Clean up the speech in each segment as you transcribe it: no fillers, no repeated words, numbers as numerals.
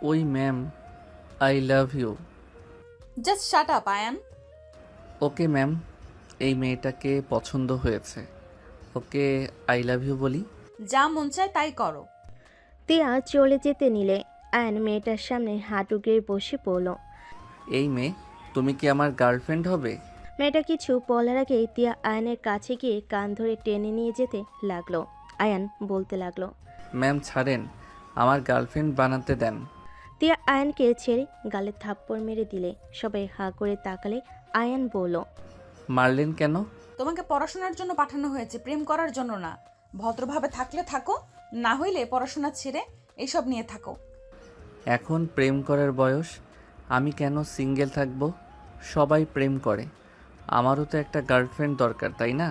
ওই ma'am, I love you. Just shut up Ayaan. Okay ma'am, এই মেয়েটাকে পছন্দ হয়েছে, ওকে আই লাভ ইউ বলি। যা মন চায় তাই করো। তিয়া চলে যেতে নিলে আয়ন মেয়েটার সামনে হাঁটু গেড়ে বসে পড়ল। এই মেয়ে, তুমি কি আমার গার্লফ্রেন্ড হবে? মেয়েটা কিছু বলার আগে তিয়া আয়নের কাছে গিয়ে কান ধরে টেনে নিয়ে যেতে লাগলো। আয়ান বলতে লাগলো, ম্যাম ছাড়েন, আমার গার্লফ্রেন্ড বানাতে দেন। তিয়া আয়নকে ছেড়ে গালে থাপ্পড় মেরে দিলে সবাই হাঁ করে তাকালে। আয়ান বলল, মারলেন কেন? তোমাকে পড়াশোনার জন্য পাঠানো হয়েছে, প্রেম করার জন্য না। ভদ্রভাবে থাকলে থাকো, না হইলে পড়াশোনা ছেড়ে এসব নিয়ে থাকো। এখন প্রেম করার বয়স, আমি কেন সিঙ্গেল থাকবো? সবাই প্রেম করে, আমারও তো একটা গার্লফ্রেন্ড দরকার, তাই না?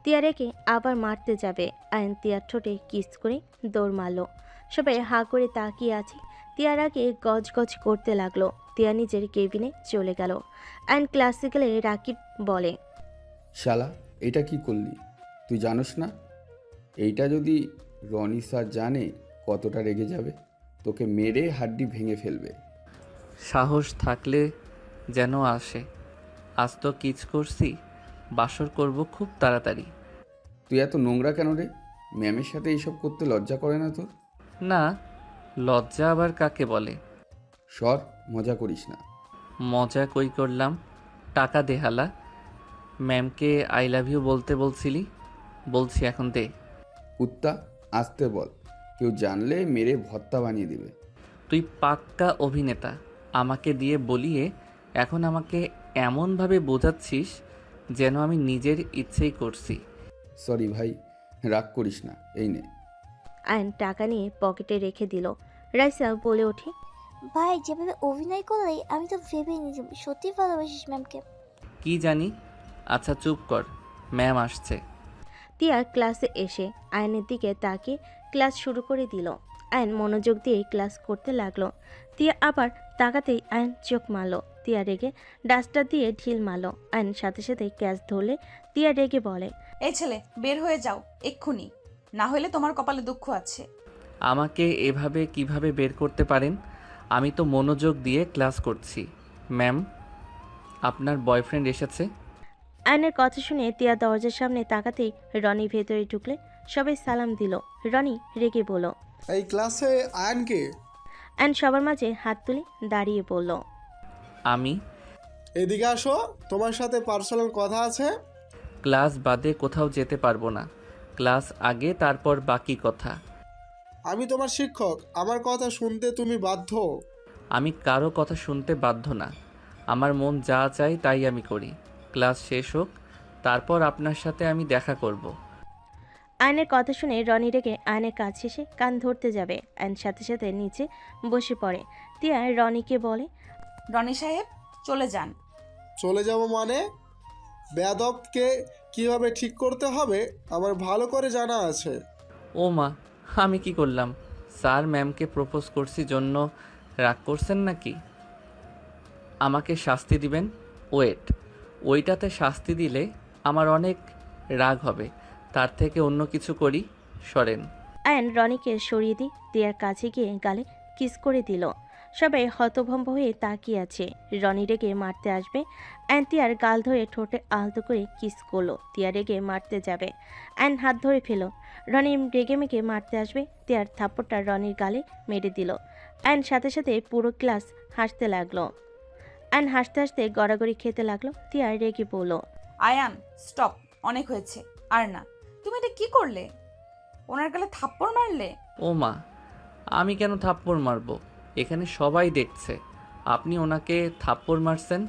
তিয়া রেখে আবার মারতে যাবে। আয়ন তিয়ার ঠোঁটে কিস করে দৌড় মারল। সবাই হাঁ করে তাকিয়ে আছে। তিয়ার আগে গজগজ করতে লাগলো। তিয়া নিজের কেবিনে চলে গেল। আয়ন ক্লাসে গেলে রাকিব বলে, শালা, এটা কি করলি? তুই জানোস না এইটা যদি রনি স্যার জানে কতটা রেগে যাবে? তোকে মেরে হাড্ডি ভেঙে ফেলবে। সাহস থাকলে যেন আসে, আজ তো কিচ করছি, বাসর করব খুব তাড়াতাড়ি। তুই এত নোংরা কেন রে? ম্যামের সাথে এইসব করতে লজ্জা করে না তোর? না, লজ্জা আবার কাকে বলে? সর, মজা করিস না। মজা কই করলাম, টাকা দে হালা। ম্যামকে আই লাভ ইউ বলতে বলছিলি, বলছি এখন দে। কুত্তা, আসতে বল, কেউ জানলে মেরে ভর্তা বানিয়ে দিবে। তুই পাক্কা অভিনেতা, আমাকে দিয়ে বলিয়ে এখন আমাকে এমনভাবে বোঝাচ্ছিস যেন আমি নিজের ইচ্ছেই করছি। সরি ভাই, রাগ করিস না, এই নে। আয়ন টাকা নিয়ে পকেটে রেখে দিল। রাইসা বলে ওঠে, ভাই যেভাবে অভিনয় করলে আমি তো ভেবেই নিয়েছি সত্যি ভালোবাসিস ম্যামকে। কি জানি, আচ্ছা চুপ কর, ম্যাম আসছে। তিয়া ক্লাসে এসে আয়নের দিকে তাকিয়ে ক্লাস শুরু করে দিল। আয়ন মনোযোগ দিয়ে ক্লাস করতে লাগলো। তিয়া আবার তাকাতেই আয়ন চোখ মারল। তিয়া রেগে ডাস্টার দিয়ে ঢিল মারল। আয়ন সাথে সাথে ক্যাচ ধরলে তিয়া রেগে বলে, এই ছেলে, বের হয়ে যাও এক্ষুনি, না হইলে তোমার কপালে দুঃখ আছে। আমাকে এভাবে কিভাবে বের করতে পারেন? আমি তো মনোযোগ দিয়ে ক্লাস করছি। ম্যাম, আপনার বয়ফ্রেন্ড এসেছে। আয়নের কথা শুনে তিয়া দরজার সামনে তাকাতেই রনি ভেতরে ঢুকলে সবাই সালাম দিল। রনি রেগে বলল, এই ক্লাসে আয়নকে। আয়ন সবার মাঝে হাত তুলে দাঁড়িয়ে বলল, আমি এদিকে আসো, তোমার সাথে পার্সোনাল কথা আছে। ক্লাস বাদে কোথাও যেতে পারবো না, ক্লাস আগে তারপর বাকি কথা। আমি তোমার শিক্ষক, আমার কথা শুনতে তুমি বাধ্য। আমি কারো কথা শুনতে বাধ্য না, আমার মন যা চাই তাই আমি করি। ক্লাস শেষ হোক, তারপর আপনার সাথে আমি দেখা করব। আয়নের কথা শুনে রনি রেগে আয়নের কাছে এসে কান ধরতে যাবে। আয়ন সাথে সাথে নিচে বসে পড়ে। তিয়া রনিকে বলে, রনি সাহেব চলে যান। চলে যাব মানে? বেয়াদবকে কিভাবে ঠিক করতে হবে আমার ভালো করে জানা আছে। ও মা, আমি কি করলাম? স্যার ম্যামকে প্রপোজ করছি জন্য রাগ করছেন নাকি? আমাকে শাস্তি দিবেন? ওয়েট, ওইটাতে শাস্তি দিলে আমার অনেক রাগ হবে, তার থেকে অন্য কিছু করি, সরেন। আয়ন রনিকে সরিয়ে দিয়ে তিয়ার কাছে গিয়ে গালে কিস করে দিল। সবাই হতভম্ব হয়ে তাকিয়ে আছে। রনি রেগে মারতে আসবে। আয়ন তিয়ার গাল ধরে ঠোঁটে আলতো করে কিস করলো। তিয়া রেগে মারতে যাবে, আয়ন হাত ধরে ফেলো। রনি রেগে মেগে মারতে আসবে, তিয়ার থাপ্পড়টা রনির গালে মেরে দিল। আয়ন সাথে সাথে পুরো ক্লাস হাসতে লাগলো। আয়ন হাসতে হাসতে গড়াগড়ি খেতে লাগলো। তিয়া রেগে বলল, আয়ান স্টপ, অনেক হয়েছে, আর না। তুমি এটা কি করলে? ওনার গালে থাপ্পড় মারলে? ও মা, আমি কেন থাপ্পড় মারবো? এখানে সবাই দেখছে আপনি ওনাকে থাপ্পড় মারছেন।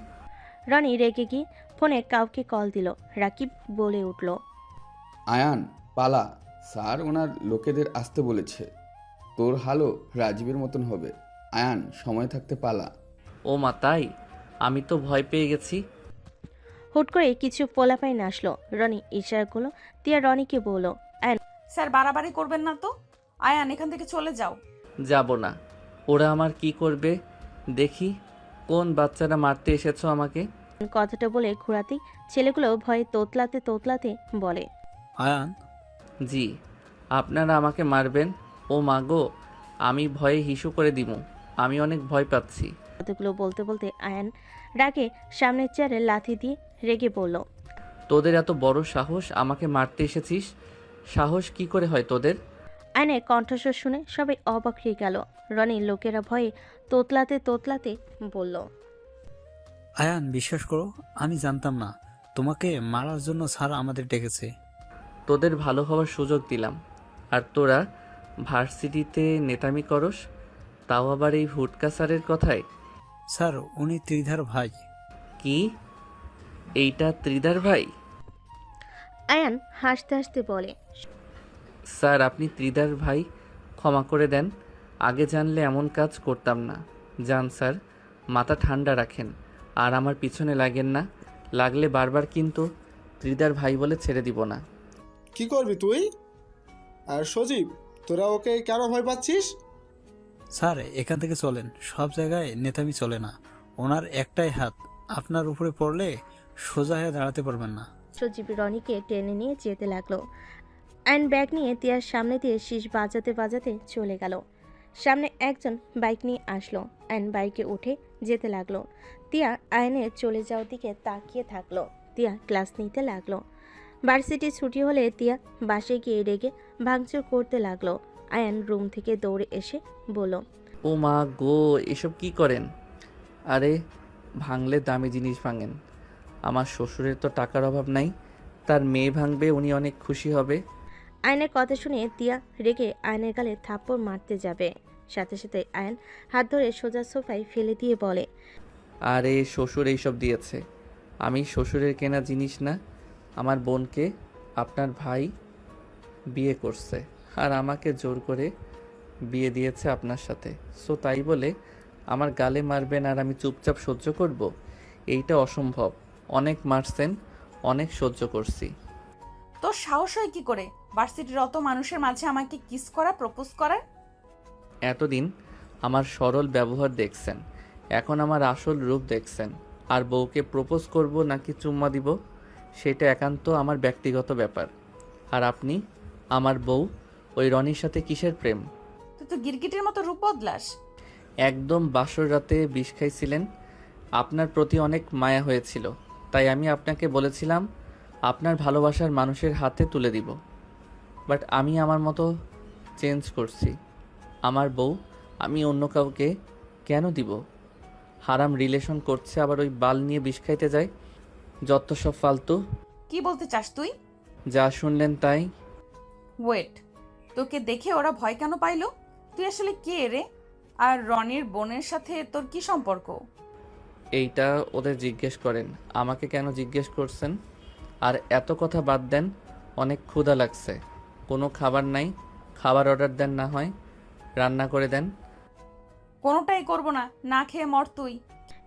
রনি রেগে গিয়ে ফোনে কাউকে কল দিল। রাকিব বলে উঠল, আয়ান পালা, স্যার ওনার লোকেদের আসতে বলেছে। তোর হালও রাজীবের মতন হবে। আয়ান, সময় থাকতে পালা। ও মা, তাই? আমি তো ভয় পেয়ে গেছি। হুট করে কিছু পোলাপাইন আসলো। রনি ইশারা করলো। তিয়া রনিকে বলল, স্যার বাড়াবাড়ি করবেন না তো। আয়ান এখান থেকে চলে যাও। যাব না। ওরা আমার কি করবে দেখি। কোন বাচ্চারা মারতে এসেছো আমাকে? কথাটা বলে ঘোরাতেই ছেলেগুলো ভয়ে তোতলাতে তোতলাতে বলে, আয়ান, জি, আপনারা আমাকে মারবেন? ও মা গো, আমি ভয়ে হিসু করে দিমু। আমি অনেক ভয় পাচ্ছি। কথাগুলো বলতে বলতে আয়ান রাগে সামনের চেয়ারে লাথি দিয়ে রেগে বলল, তোদের এত বড় সাহস, আমাকে মারতে এসেছিস? সাহস কি করে হয় তোদের? আয়নের কণ্ঠস্বর শুনে সবাই অবাক হয়ে গেল। রনি লোকেরা ভয়ে তোতলাতে তোতলাতে বলল, আয়ান, বিশ্বাস করো, আমি জানতাম না তোমাকে মারার জন্য স্যার আমাদের ডেকেছে। তোদের ভালো হওয়ার সুযোগ দিলাম, আর তোরা ভার্সিটিতে নেতামি করস, তাও আবার এই হুটকা স্যারের কথায়। স্যার, উনি ত্রিধার ভাই। কি? এইটা ত্রিদার ভাই? আয়ান হাসতে হাসতে বলে, স্যার, আপনি ত্রিদার ভাই, ক্ষমা করে দেন। আগে জানলে এমন কাজ করতাম না। যান স্যার, মাথা ঠান্ডা রাখেন, আর আমার পিছনে লাগেন না। লাগলে বারবার কিন্তু ত্রিদার ভাই বলে ছেড়ে দিব না। কি করবি তুই? আর সজীব, তোরা ওকে কেন ভয় পাচ্ছিস? স্যার, এখান থেকে চলেন, সব জায়গায় নেতামি চলে না। ওনার একটাই হাত, আপনার উপরে পড়লে সোজা হয়ে দাঁড়াতে পারবেন না। সজীব রনিকে টেনে নিয়ে যেতে লাগলো। আয়ন ব্যাগ নিয়ে তিয়ার সামনে দিয়ে শীষ বাজাতে বাজাতে চলে গেল। সামনে একজন বাইক নিয়ে আসলো। আয়ন বাইকে উঠে যেতে লাগলো। তিয়া আয়নের চলে যাওয়ার দিকে তাকিয়ে থাকলো। তিয়া ক্লাস নিতে লাগলো। ভার্সিটি ছুটি হলে তিয়া বাসে গিয়ে রেগে ভাঙচুর করতে লাগলো। আয়ন রুম থেকে দৌড়ে এসে বলল, ও মা গো, এসব কি করেন? আরে, ভাঙলে দামি জিনিস ভাঙেন। আমার শ্বশুরের তো টাকার অভাব নাই, তার মেয়ে ভাঙবে, উনি অনেক খুশি হবে। আয়নের কথা শুনে তিয়া রেগে আয়নের গালে থাপ্পড় মারতে যাবে। সাথে সাথে আয়ন হাত ধরে সোজা সোফায় ফেলে দিয়ে বলে, আরে, শ্বশুর এইসব দিয়েছে, আমি শ্বশুরের কেনা জিনিস না। আমার বোনকে আপনার ভাই বিয়ে করছে, আর আমাকে জোর করে বিয়ে দিয়েছে আপনার সাথে। সো তাই বলে আমার গালে মারবেন আর আমি চুপচাপ সহ্য করব? এইটা অসম্ভব। অনেক মারছেন, অনেক সহ্য করছি। তোর সাহস হয় কি করে ভার্সিটির অত মানুষের মাঝে আমাকে কিস করা, প্রপোজ করার? এতদিন আমার সরল ব্যবহার দেখছেন, এখন আমার আসল রূপ দেখছেন। আর বউকে প্রপোজ করব নাকি চুম্মা দিব, সেটা একান্ত আমার ব্যক্তিগত ব্যাপার। আর আপনি আমার বউ, ওই রনির সাথে কিসের প্রেম? তুই তো গিরগিটির মতো রূপ বদলাস। একদম বাসর রাতে বিষ খাইছিলেন, আপনার প্রতি অনেক মায়া হয়েছিল, তাই আমি আপনাকে বলেছিলাম আপনার ভালোবাসার মানুষের হাতে তুলে দিব। বাট আমি আমার মতো চেঞ্জ করছি। আমার বউ আমি অন্য কাউকে কেন দিব? হারাম রিলেশন করছে, আবার ওই বাল নিয়ে বিষ খাইতে যায়। যত সব ফালতু। কি বলতে চাস তুই? যা শুনলেন তাই। ওয়েট, তোকে দেখে ওরা ভয় কেন পাইলো? তুই আসলে কে রে? আর রনির বোনের সাথে তোর কি সম্পর্ক? এইটা ওদের জিজ্ঞেস করেন, আমাকে কেন জিজ্ঞেস করছেন? আর এত কথা বাদ দেন, অনেক ক্ষুধা লাগছে। কোনো খাবার নাই, খাবার অর্ডার দেন, না হয় রান্না করে দেন। কোনোটাই করব না, না খেয়ে মর তুই।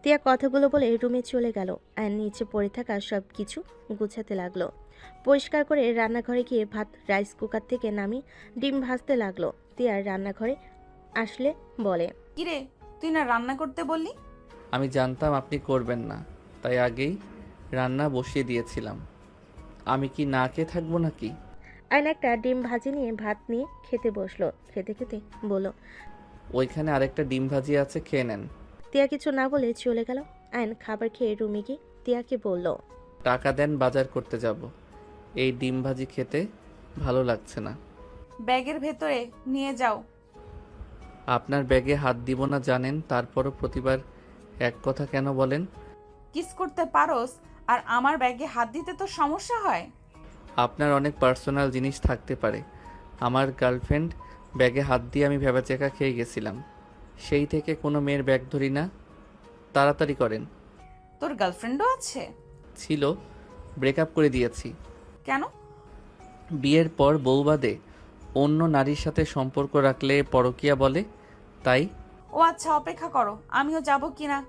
তিয়া কথাগুলো বলে রুমে চলে গেল। আর নিচে পড়ে থাকা সব কিছু গুছাতে লাগলো। পরিষ্কার করে রান্নাঘরে গিয়ে ভাত রাইস কুকার থেকে নামিয়ে ডিম ভাজতে লাগলো। তিয়ার রান্নাঘরে আসলে বলে, কিরে, তুই না রান্না করতে বললি? আমি জানতাম আপনি করবেন না, তাই আগেই রান্না বসিয়ে দিয়েছিলাম। আমি কি না খেয়ে থাকবো নাকি? আয়ন একটা ডিম ভাজি নিয়ে ভাত নিয়ে খেতে বসলো। খেতে খেতে বলল, ওইখানে আরেকটা ডিম ভাজি আছে, খেয়ে নেন। তিয়া কিছু না বলে চলে গেল। আয়ন খাবার খেয়ে রুমে গিয়ে তিয়াকে বলল, টাকা দেন, বাজার করতে যাব। এই ডিম ভাজি খেতে ভালো লাগছে না। ব্যাগের ভেতরে নিয়ে যাও। আপনার ব্যাগে হাত দিব না জানেন, তারপরও প্রতিবার এক কথা কেন বলেন? কিস করতে পারোস আর আমার ব্যাগে হাত দিতে তোর সমস্যা হয়? আপনার অনেক পার্সোনাল জিনিস থাকতে পারে। আমার গার্লফ্রেন্ড ব্যাগে হাত দিয়ে আমি ভেবাচেকা খেয়ে গেছিলাম। সেই থেকে কোনো মেয়ের ব্যাগ ধরি না। তাড়াতাড়ি করেন। তোর গার্লফ্রেন্ডও আছে? ছিল, ব্রেকআপ করে দিয়েছি। কেন? বিয়ের পর বউ বাদে অন্য নারীর সাথে সম্পর্ক রাখলে পরকীয়া বলে, তাই। ও আচ্ছা, অপেক্ষা করো, আমিও যাব কিনা।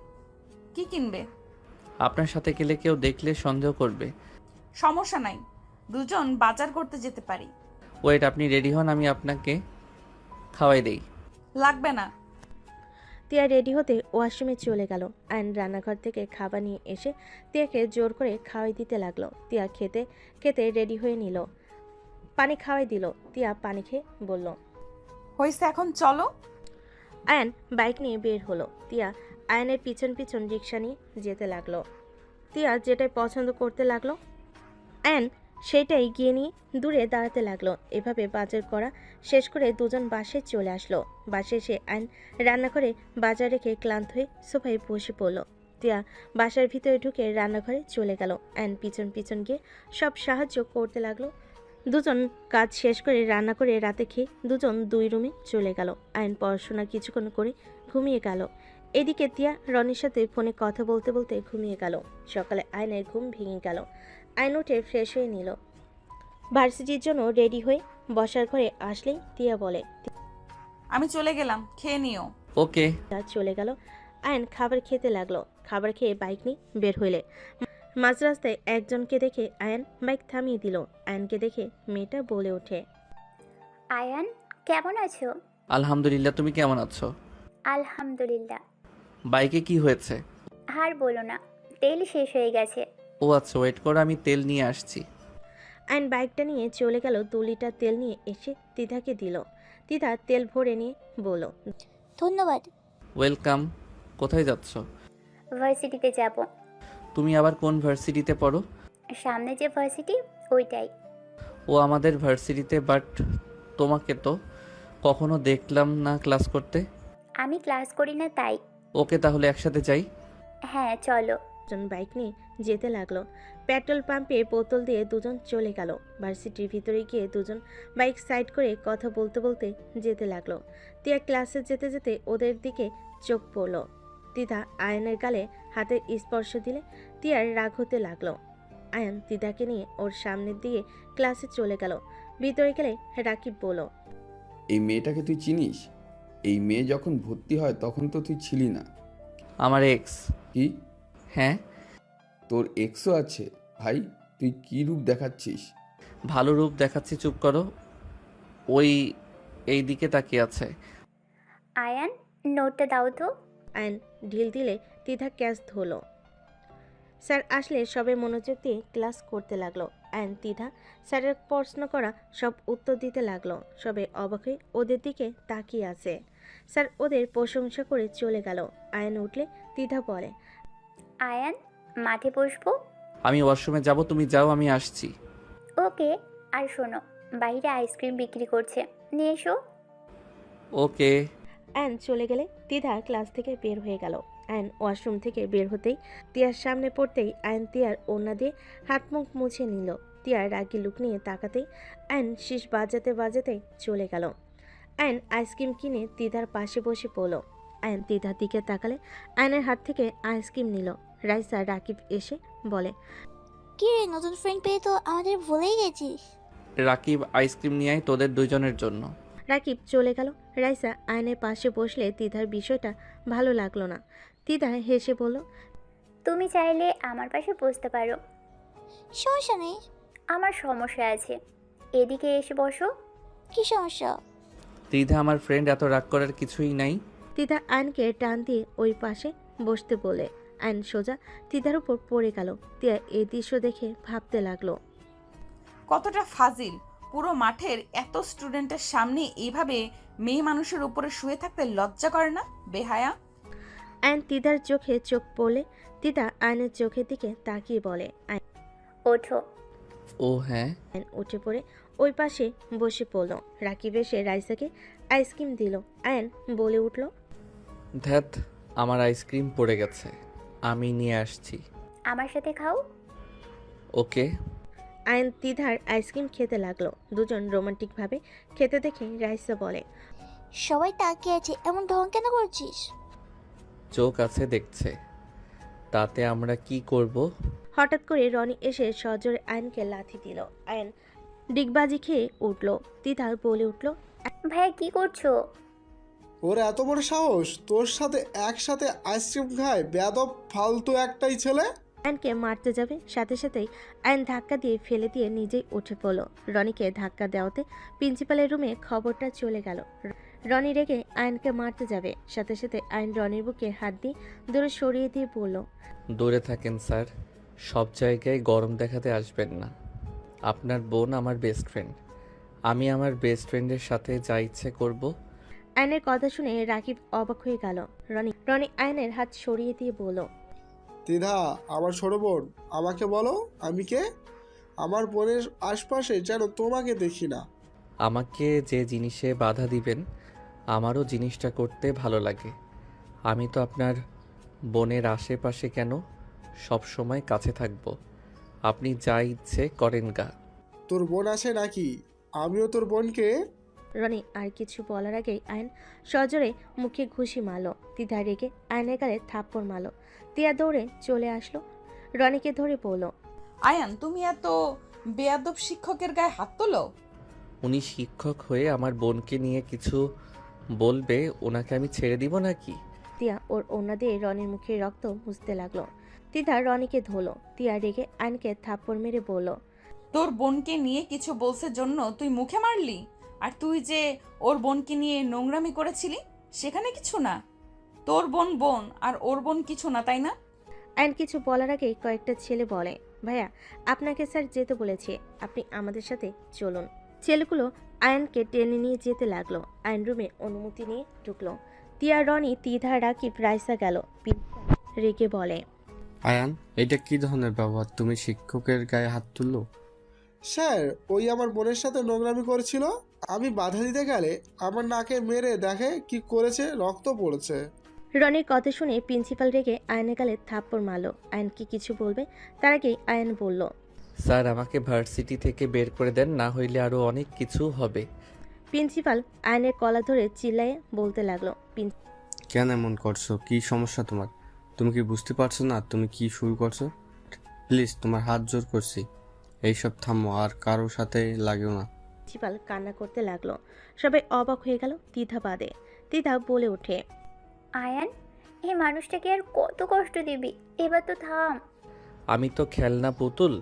কি কিনবে? আপনার সাথে গেলে কেউ দেখলে সন্দেহ করবে। সমস্যা নাই, দুজন বাজার করতে যেতে পারি। ওয়েট, আপনি রেডি হন, আমি আপনাকে খাওয়াই দেই। লাগবে না। তিয়া রেডি হতে ওয়াশরুমে চলে গেল। আয়ন রান্নাঘর থেকে খাবার নিয়ে এসে তিয়াকে জোর করে খাওয়াই দিতে লাগলো। তিয়া খেতে খেতে রেডি হয়ে নিল। পানি খাওয়াই দিল। তিয়া পানি খেয়ে বলল, হয়েছে, এখন চলো। আয়ান বাইক নিয়ে বের হলো। তিয়া আয়ানের পিছন পিছন রিক্সা নিয়ে যেতে লাগলো। তিয়া যেটাই পছন্দ করতে লাগলো, আয়ান সেটাই গিয়ে নিয়ে দূরে দাঁড়াতে লাগলো। এভাবে বাজার করা শেষ করে দুজন বাসে চলে আসলো। বাসে এসে আয়ান রান্নাঘরে বাজার রেখে ক্লান্ত হয়ে সোফায় বসে পড়লো। তিয়া বাসার ভিতরে ঢুকে রান্নাঘরে চলে গেল। আয়ান পিছন পিছন গিয়ে সব সাহায্য করতে লাগলো। দুজন কাজ শেষ করে রান্না করে রাতে খেয়ে দুজন দুই রুমে চলে গেল। আয়ন পড়াশোনা কিছুক্ষণ করে ঘুমিয়ে গেল। এদিকে তিয়া রনির সাথে ফোনে কথা বলতে বলতে ঘুমিয়ে গেল। সকালে আয়নের ঘুম ভেঙে গেল। আয়ন উঠে ফ্রেশ হয়ে নিল। ভার্সিটির জন্য রেডি হয়ে বসার ঘরে আসলেই তিয়া বলে, আমি চলে গেলাম, খেয়ে নিও। ওকে। তিয়া চলে গেল। আয়ন খাবার খেতে লাগলো। খাবার খেয়ে বাইক নিয়ে বের হইলে মাঝ রাস্তায় একজনকে দেখে আয়ান বাইক থামিয়ে দিল। আয়ানকে দেখে মেয়েটা বলে ওঠে, আয়ান কেমন আছো? আলহামদুলিল্লাহ, তুমি কেমন আছো? আলহামদুলিল্লাহ। বাইকে কি হয়েছে? আর বলো না, তেল শেষ হয়ে গেছে। ও আচ্ছা, ওয়েট করো, আমি তেল নিয়ে আসছি। আয়ন বাইকটা নিয়ে চলে গেল। 2 লিটার তেল নিয়ে এসে তিধাকে দিল। তিধা তেল ভরে নিয়ে বলল, ধন্যবাদ। ওয়েলকাম। কোথায় যাচ্ছ? ভার্সিটিতে যাব। তুমি আবার কোন ভার্সিটিতে পড়ো? সামনে যে ভার্সিটি ওইটাই। ও আমাদের ভার্সিটিতে, বাট তোমাকে তো কখনো দেখলাম না ক্লাস করতে। আমি ক্লাস করি না তাই। ওকে, তাহলে একসাথে যাই। হ্যাঁ চলো। দুজন বাইক নিয়ে যেতে লাগলো। পেট্রোল পাম্পে বোতল দিয়ে দুজন চলে গেল। ভার্সিটির ভিতরে গিয়ে দুজন বাইক সাইড করে কথা বলতে বলতে যেতে লাগলো। তিয়া ক্লাসে যেতে যেতে ওদের দিকে চোখ পড়লো। তিধা আয়নের গালে হাতের স্পর্শ দিলে তিয়ার রাগ হতে লাগলো। আয়ন তিধাকে নিয়ে ওর সামনের দিকে ক্লাসে চলে গেল। ভিতরে গেলে রাকিব বলল, এই মেয়েটাকে তুই চিনিস? এই মেয়ে যখন ভর্তি হয় তখন তো তুই ছিলি না। আমার এক্স। কি? হ্যাঁ। তোর এক্সও আছে? ভাই, তুই কি রূপ দেখাচ্ছিস? ভালো রূপ দেখাচ্ছি, চুপ করো। ওই এই দিকে তাকিয়ে আছে। আয়ান নোটটা দাও তো। আয়ন ঢিল দিলে তিধা ক্যাচ ধরলো। স্যার আসলে সবে মনোযোগ দিয়ে ক্লাস করতে লাগলো। অ্যান্ড তিধা স্যারের প্রশ্ন করা সব উত্তর দিতে লাগলো। সবে অবাক হয়ে ওদের দিকে তাকিয়ে আছে। স্যার ওদের প্রশংসা করে চলে গেল। আয়ন উঠলে তিধা বলে, আয়ান মাঠে বসবো। আমি ওয়াশরুমে যাব, তুমি যাও, আমি আসছি। ওকে। আর শোনো, বাইরে আইসক্রিম বিক্রি করছে, নিয়ে এসো। ওকে। অ্যান চলে গেলে তিধা ক্লাস থেকে বের হয়ে গেল। আয়ন ওয়াশরুম থেকে বের হতেই তিয়ার সামনে পড়তেই আয়ন তিয়ার ওড়না দিয়ে হাত মুখ মুছে নিল। তিয়ার রাগি লুক নিয়ে তাকাতেই আয়ন শীষ বাজাতে বাজাতে চলে গেল। আয়ন আইসক্রিম কিনে তিধার পাশে বসে পড়ল। আয়ন তিধার দিকে তাকালে আয়নের হাত থেকে আইসক্রিম নিল। রাইসা রাকিব এসে বলে, কি রে, নতুন ফ্রেন্ড পেয়ে তো আমাদের ভুলেই গেছিস। রাকিব, আইসক্রিম নিয়ে আয় তোদের দুইজনের জন্য। রাকিব চলে গেল। রাইসা আয়নের পাশে বসলে তিধার বিষয়টা ভালো লাগলো না। তিধা হেসে বলল, তুমি চাইলে আমার পাশে বসতে পারো। সমস্যা নেই। আমার সমস্যা আছে, এদিকে এসে বসো। কি সমস্যা? তিধা আমার ফ্রেন্ড, এত রাগ করার কিছুই নাই। তিধা আয়নকে টান দিয়ে ওই পাশে বসতে বলে আয়ন সোজা তিধার উপর পড়ে গেল। তিয়া এই দৃশ্য দেখে ভাবতে লাগলো, কতটা ফাজিল! পুরো মাঠের এত স্টুডেন্টের সামনে এইভাবে মেয়ে মানুষের উপরে শুয়ে থাকতে লজ্জা করে না? বেহায়া! আয়ন তিধার চোখে চোখ পড়লে তিধা আয়নের চোখের দিকে তাকিয়ে বলে, ওঠো। ও হ্যাঁ। আয়ন উঠে পড়ে ওই পাশে বসে পড়ল। রাকিব এসে রাইসাকে আইসক্রিম দিল। আয়ন বলে উঠল, ধ্যাত, আমার আইসক্রিম পড়ে গেছে, আমি নিয়ে আসছি। আমার সাথে খাও। ওকে। আয়ন তিধার আইসক্রিম খেতে লাগলো। দুজন রোমান্টিকভাবে খেতে দেখে রাইসা বলে, সবাই তাকিয়ে আছে, এমন ঢং কেন করছিস? চোখ আছে, দেখছে, তাতে আমরা কি করব? হঠাৎ করে রনি এসে সজোরে আয়নকে লাথি দিল। আয়ন ডিগবাজি খেয়ে উঠল। তিধা বলে উঠল, ভাইয়া কি করছো? ওর এত বড় সাহস, তোর সাথে একসাথে আইসক্রিম খায়? বেয়াদব ফালতু একটাই ছেলে। আয়নকে মারতে যাবে, সাথে সাথেই আয়ন ধাক্কা দিয়ে ফেলে দিয়ে নিজেই উঠে পড়ল। রনিকে ধাক্কা দেওয়াতে প্রিন্সিপালের রুমে খবরটা চলে গেল। রনি রেগে আয়নকে মারতে যাবে, সাথে সাথে আয়ন রনির বুকে হাত দিয়ে দূরে সরিয়ে দিয়ে বলল, দূরে থাকেন স্যার, সব জায়গায় গরম দেখাতে আসবেন না। আপনার বোন আমার বেস্ট ফ্রেন্ড, আমি আমার বেস্ট ফ্রেন্ডের সাথে যা ইচ্ছে করব। আয়নের কথা শুনে রাকিব অবাক হয়ে গেল। রনি আয়নের হাত সরিয়ে দিয়ে বলল, দ্বিধা, আমার ছোট বোন, আমাকে বলো আমি কে? আমার বোনের আশপাশে যেন তোমাকে দেখি না। আমাকে যে জিনিসে বাধা দিবেন আমারও জিনিসটা করতে ভালো লাগে। আমি তো আপনার বোনের আশেপাশে কেন, সব সময় কাছে থাকবো। আপনি যা ইচ্ছে করেন গা। তোর বোন আছে নাকি? আমিও তোর বোনকে। রনি আর কিছু বলার আগেই আয়ন সজোরে মুখে ঘুষি মারল। তিধা রেগে আয়নের গালে থাপ্পড় মারল। তিয়া দৌড়ে চলে আসলো, রনিকে ধরে বলল, আয়ান, তুমি এত বেয়াদব শিক্ষকের গায়ে হাত তোলো? উনি শিক্ষক হয়ে আমার বোনকে নিয়ে কিছু বলবে, ওনাকে আমি ছেড়ে দিব নাকি? তিয়া ওর ওড়না দিয়ে রনির মুখে রক্ত মুছতে লাগলো। তিধা রনিকে ধরলো। তিয়া রেগে আয়নকে থাপ্পড় মেরে বলল, তোর বোনকে নিয়ে কিছু বলছে জন্য তুই মুখে মারলি? আর তুই যে ওর বোনকে নিয়ে নোংরামি করেছিলি, সেখানে কিছু না? তোর বোন বোন আর ওর বোন কিছু না, তাই না? আয়ন কিছু বলার আগেই কয়েকটা ছেলে বলে, ভাইয়া আপনাকে স্যার যেতে বলেছে, আপনি আমাদের সাথে চলুন। ছেলেগুলো আয়নকে টেনে নিয়ে যেতে লাগলো। আয়ন রুমে অনুমতি নিয়ে ঢুকলো। তিয়া, রনি, তিধা, রাকিব, রাইসা গেল। রেগে বলে, আয়ান, এটা কি ধরনের ব্যবহার? তুমি শিক্ষকের গায়ে হাত তুললো? স্যার, ওই আমার বোনের সাথে নোংরামি করেছিল। আমি বাধা দিতে গেলে আমার নাকে মেরে দেখে কি করেছে, রক্ত পড়েছে। রনির কথা শুনে প্রিন্সিপাল রেগে আয়নের গালে থাপ্পড় মারলো। আয়ন কি কিছু বলবে, তার আগেই আয়ন বলল, স্যার আমাকে ভার্সিটি থেকে বের করে দেন, না হইলে আরও অনেক কিছু হবে। প্রিন্সিপাল আয়নের কলা ধরে চিল্লায়ে বলতে লাগলো, কেন এমন করছো? কি সমস্যা তোমার? তুমি কি বুঝতে পারছো না তুমি কি শুরু করছো? প্লিজ, তোমার হাত জোর করছি, এইসব থামো, আর কারোর সাথে লাগেও না। প্রিন্সিপাল কান্না করতে লাগলো। সবাই অবাক হয়ে গেল তিধা বাদে। তিধা বলে ওঠে, আয়ান, এই মানুষটাকে আর কত কষ্ট দিবি? এবার তো থাম। আমি তো খেলনা পুতুল,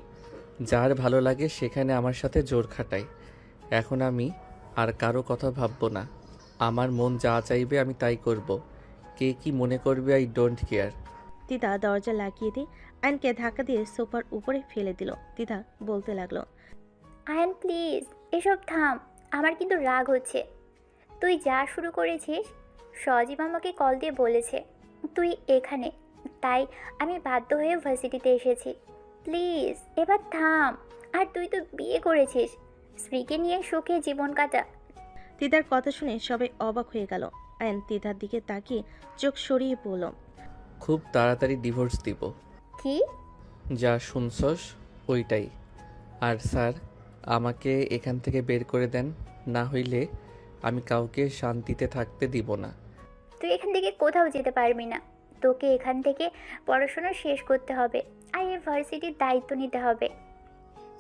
যার ভালো লাগে সেখানে আমার সাথে জোর খাটাই। এখন আমি আর কারো কথা ভাববো না। আমার মন যা চাইবে আমি তাই করব। কে কি মনে করবে আই ডোন্ট কেয়ার। তিধা দরজা লাগিয়ে দিয়ে আয়নকে ধাক্কা দিয়ে সোফার উপরে ফেলে দিল। তিধা বলতে লাগলো, আয়ান প্লিজ, এসব থাম। আমার কিন্তু রাগ হচ্ছে। তুই যা শুরু করেছিস, সজীব আমাকে কল দিয়ে বলেছে তুই এখানে, তাই আমি বাধ্য হয়ে ভার্সিটিতে এসেছি। প্লিজ এবার থাম। আর তুই তো বিয়ে করেছিস, স্ত্রীকে নিয়ে সুখে জীবন কাটা। তিধার কথা শুনে সবাই অবাক হয়ে গেল। আয়ন তিধার দিকে তাকিয়ে চোখ সরিয়ে বলল, খুব তাড়াতাড়ি ডিভোর্স দিব। কি? যা শুনছস ওইটাই। আর স্যার আমাকে এখান থেকে বের করে দেন, না হইলে আমি কাউকে শান্তিতে থাকতে দিব না। তুই এখান থেকে কোথাও যেতে পারবি না। তোকে এখান থেকে পড়াশোনা শেষ করতে হবে, আর এই ভার্সিটির দায়িত্ব নিতে হবে।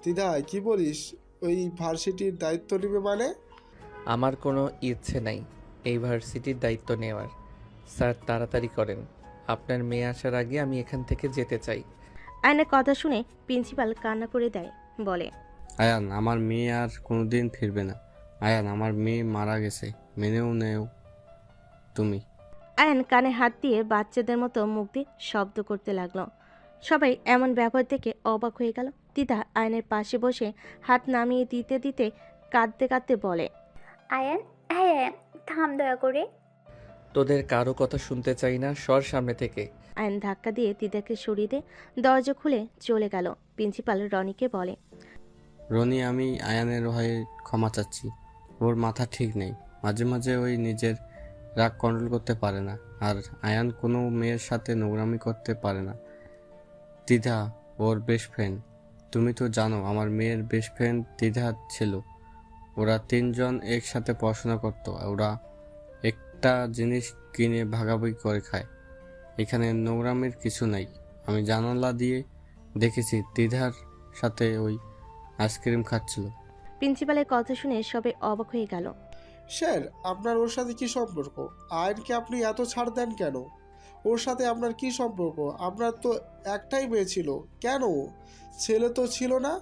দিদা, কি বলিস? ওই ভার্সিটির দায়িত্ব নেবে মানে? আমার কোনো ইচ্ছে নাই এই ভার্সিটির দায়িত্ব নেওয়ার। স্যার তাড়াতাড়ি করেন, আপনার মেয়ে আসার আগে আমি এখান থেকে যেতে চাই। আয়নের কথা শুনে প্রিন্সিপাল কান্না করে দেয়, বলে, আয়ান, আমার মেয়ে আর কোনোদিন ফিরবে না। আয়ান, আমার মেয়ে মারা গেছে, মেনেও নেও তুমি। আয়ন কানে হাত দিয়ে বাচ্চাদের মতো মুখ দিয়ে শব্দ করতে লাগলো। সবাই এমন ব্যবহার দেখে অবাক হয়ে গেল। তিধা আয়নের পাশে বসে হাত নামিয়ে দিতে দিতে কাঁদতে কাঁদতে বলে, আয়ান, হ্যাঁ আয়ান, থাম দয়া করে। তোদের কারো কথা শুনতে চাই না, সর সামনে থেকে। আয়ন ধাক্কা দিয়ে তিধাকে সরিয়ে দিয়ে দরজা খুলে চলে গেল। প্রিন্সিপাল রনিকে বলে, রনি, আমি আয়ানের হয়ে ক্ষমা চাচ্ছি। ওর মাথা ঠিক নেই, মাঝে মাঝে ওই নিজের রাগ কন্ট্রোল করতে পারে না। আর আয়ান কোনো মেয়ের সাথে নোংরামি করতে পারে না। দ্বিধা ওর বেস্ট ফ্রেন্ড। তুমি তো জানো আমার মেয়ের বেস্ট ফ্রেন্ড দ্বিধা ছিল। ওরা তিনজন একসাথে পড়াশোনা করতো। ওরা একটা জিনিস কিনে ভাগাভাগি করে খায়। এখানে নোংরামির কিছু নাই। আমি জানালা দিয়ে দেখেছি দ্বিধার সাথে ওই আইসক্রিম খাচ্ছিল। প্রিন্সিপালের কথা শুনে সবাই অবাক হয়ে গেল। স্যার, আপনার ওর সাথে কি সম্পর্ক? আয়নকে আপনি এত ছাড় দেন কেন? ওর সাথে আপনার কি সম্পর্ক? আপনার তো একটাই মেয়ে ছিল, কেন ছেলে তো ছিল না?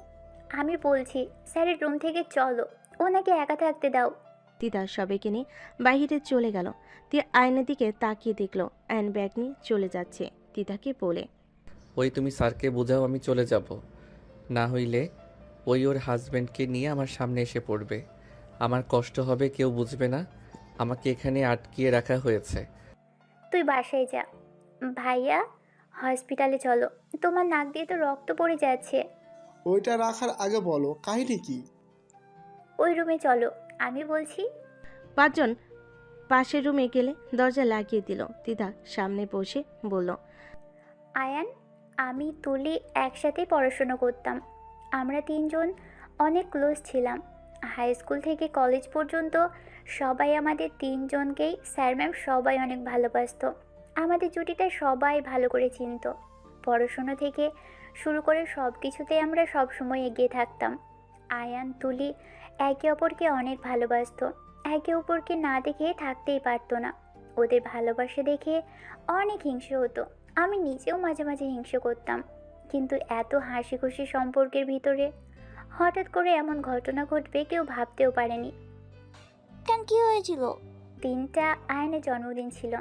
আমি বলছি স্যারের রুম থেকে চলো, ওনাকে একা থাকতে দাও। তিধা সবাইকে নিয়ে বাইরে চলে গেল। তিয়া আয়নের দিকে তাকিয়ে দেখলো আয়ন ব্যাগ নিয়ে চলে যাচ্ছে। তিধাকে বলে, ওই তুমি স্যারকে বোঝাও আমি চলে যাব, না হইলে ওই ওর হাজব্যান্ডকে নিয়ে আমার সামনে এসে পড়বে। আমার কষ্ট হবে, কেউ বুঝবে না। আমাকে এখানে আটকিয়ে রাখা হয়েছে। তুই বাসায় যা। ভাইয়া, হসপিটালে চলো। তোমার নাক দিয়ে তো রক্ত পড়ে যাচ্ছে। ওইটা রাখার আগে বলো কাহিনী কি? ওই রুমে চলো, আমি বলছি। পাঁচজন পাশের রুমে গেলে দরজা লাগিয়ে দিল। তিতা সামনে বসে বলল, আয়ান, আমি তুলি একসাথে পড়াশোনা করতাম। আমরা তিনজন অনেক ক্লোজ ছিলাম। হাই স্কুল থেকে কলেজ পর্যন্ত সবাই আমাদের তিনজনকেই স্যার ম্যাম সবাই অনেক ভালোবাসতো। আমাদের জুটিটা সবাই ভালো করে চিনতো। পড়াশোনা থেকে শুরু করে সব কিছুতে আমরা সবসময় এগিয়ে থাকতাম। আয়ান, তুলি একে অপরকে অনেক ভালোবাসতো। একে অপরকে না দেখে থাকতেই পারতো না। ওদের ভালোবাসা দেখে অনেক হিংসে হতো। আমি নিজেও মাঝে মাঝে হিংসে করতাম। কিন্তু এত হাসি খুশি সম্পর্কের ভিতরে হঠাৎ করে এমন ঘটনা ঘটবে কেউ ভাবতেও পারেনি। কেন, কি হয়েছিল? দিনটা আয়নের জন্মদিন ছিল।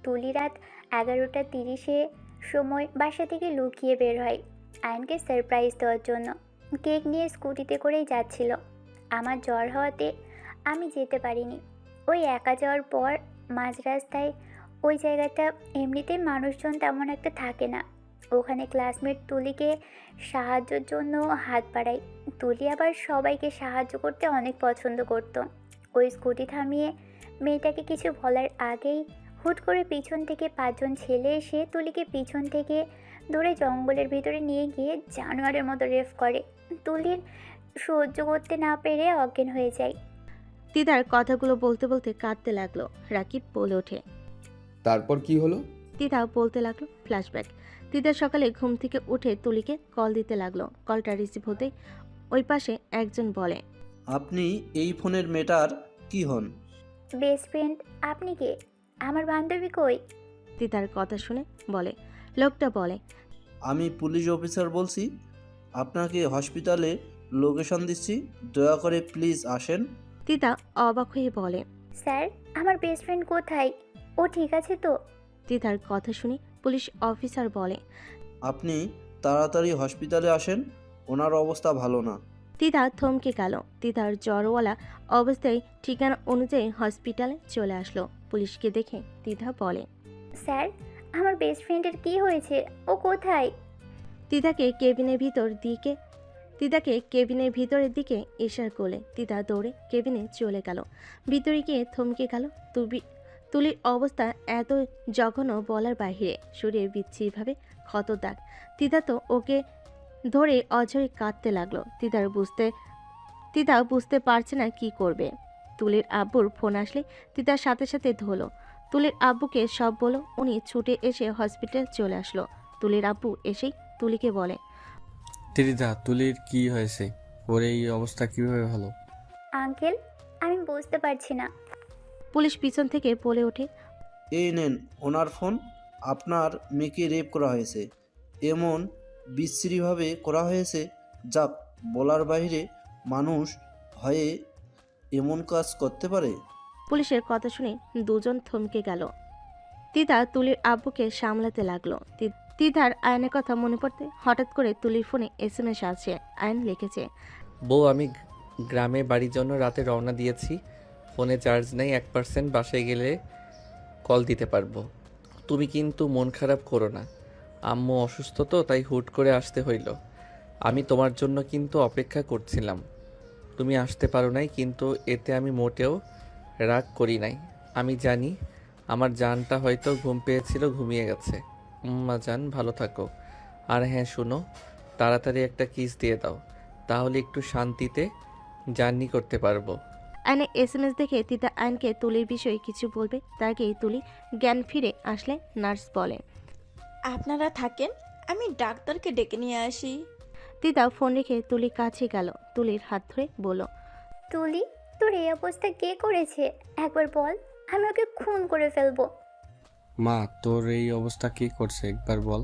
তুলি রাত 11:30 সময় বাসা থেকে লুকিয়ে বের হয় আয়নকে সারপ্রাইজ দেওয়ার জন্য। কেক নিয়ে স্কুটিতে করেই যাচ্ছিল। আমার জ্বর হওয়াতে আমি যেতে পারিনি। ওই একা যাওয়ার পর মাঝ রাস্তায় ওই জায়গাটা এমনিতেই মানুষজন তেমন একটা থাকে না। ওখানে ক্লাসমেট তুলিকে সাহায্যের জন্য হাত বাড়াই। তুলি আবার সবাইকে সাহায্য করতে অনেক পছন্দ করতো। ওই স্কুটি থামিয়ে মেয়েটাকে কিছু বলার আগেই হুট করে পিছন থেকে 5 জন ছেলে এসে তুলিকে পিছন থেকে ধরে জঙ্গলের ভিতরে নিয়ে গিয়ে জানোয়ারের মতো রেফ করে। তুলির সহ্য করতে না পেরে অজ্ঞান হয়ে যায়। তিতার কথাগুলো বলতে বলতে কাঁদতে লাগলো। রাকিব বলে ওঠে। তারপর কি হলো? তিতা বলতে লাগলো ফ্ল্যাশব্যাক। তিতা সকালে ঘুম থেকে উঠে তুলিকে কল দিতে লাগলো। কলটা রিসিভ হতেই ওই পাশে একজন বলে, আপনি এই ফোনের মেটার কি হন? Best friend. আপনি কে? আমার বান্ধবী কই? তিতার কথা শুনে বলে, লোকটা বলে, আমি পুলিশ অফিসার বলছি। আপনাকে হসপিটালে লোকেশন দিচ্ছি, দয়া করে প্লিজ আসেন। তিতা অবাক হয়ে বলে, স্যার, আমার বেস্ট ফ্রেন্ড কোথায়? ও ঠিক আছে তো? তিতার কথা শুনে পুলিশ অফিসার বলে, আপনি তাড়াতাড়ি হসপিটালে আসেন, ওনার অবস্থা ভালো না। তিতা থমকে গেল। তিতার জ্বরওয়ালা অবস্থায় ঠিকানা অনুযায়ী হসপিটালে চলে আসলো। পুলিশকে দেখে তিতা বলে, স্যার, আমার বেস্ট ফ্রেন্ডের কি হয়েছে? ও কোথায়? তিতাকে কেবিনের ভিতরের দিকে ইশারা করলে তিতা দৌড়ে কেবিনে চলে গেল। ভিতরে গিয়ে থমকে গেল। তুলির অবস্থা এত জঘন্য বলার বাহিরে। শরীরে বিচ্ছিরিভাবে ক্ষত দাগ। তিতা তো ওকে ধরে অঝরে কাঁদতে লাগলো। তিতা বুঝতে পারছে না কি করবে। তুলির আব্বুর ফোন আসলে তিতার সাথে সাথে ধরলো। তুলির আব্বুকে সব বলো। উনি ছুটে এসে হসপিটাল চলে আসলো। তুলির আব্বু এসেই তুলিকে বলে, দিদিদা, তুলির কি হয়েছে? ওর এই অবস্থা কিভাবে হলো? আঙ্কেল, আমি বুঝতে পারছি না। পুলিশ পিছন থেকে বলে ওঠে, এই নেন ওনার ফোন। আপনার মেয়েকে রেপ করা হয়েছে, এমন বিশ্রীভাবে করা হয়েছে যা বলার বাইরে। মানুষ হয়ে এমন কাজ করতে পারে? পুলিশের কথা শুনে দুজন থমকে গেল। তিতা তুলির আব্বুকে সামলাতে লাগলো। তিতার আয়নের কথা মনে পড়তে হঠাৎ করে তুলির ফোনে SMS আছে। আয়ন লিখেছে, বউ, আমি গ্রামে বাড়ির জন্য রাতে রওনা দিয়েছি। ফোনে চার্জ নেই 1%। বাসায় গেলে কল দিতে পারবো। তুমি কিন্তু মন খারাপ করো না। আম্মু অসুস্থ তো, তাই হুট করে আসতে হইল। আমি তোমার জন্য কিন্তু অপেক্ষা করছিলাম। তুমি আসতে পারো নাই, কিন্তু এতে আমি মোটেও রাগ করি নাই। আমি জানি আমার জানটা হয়তো ঘুম পেয়েছিল, ঘুমিয়ে গেছে। জান, ভালো থাকো। আর হ্যাঁ শুনো, তাড়াতাড়ি একটা কিস দিয়ে দাও, তাহলে একটু শান্তিতে জার্নি করতে পারবো। আয়নের SMS দেখে তিতা আয়নকে তুলির বিষয়ে কিছু বলবে, তার আগেই তুলি জ্ঞান ফিরে আসলে নার্স বলে, আপনারা থাকেন, আমি ডাক্তারকে ডেকে নিয়ে আসি। তিতা ফোন রেখে তুলির কাছে গেল। তুলির হাত ধরে বলল, তুলি, তোর এই অবস্থা কে করেছে? একবার বল, আমি ওকে খুন করে ফেলবো। মা, তোর এই অবস্থা কি করছে একবার বল।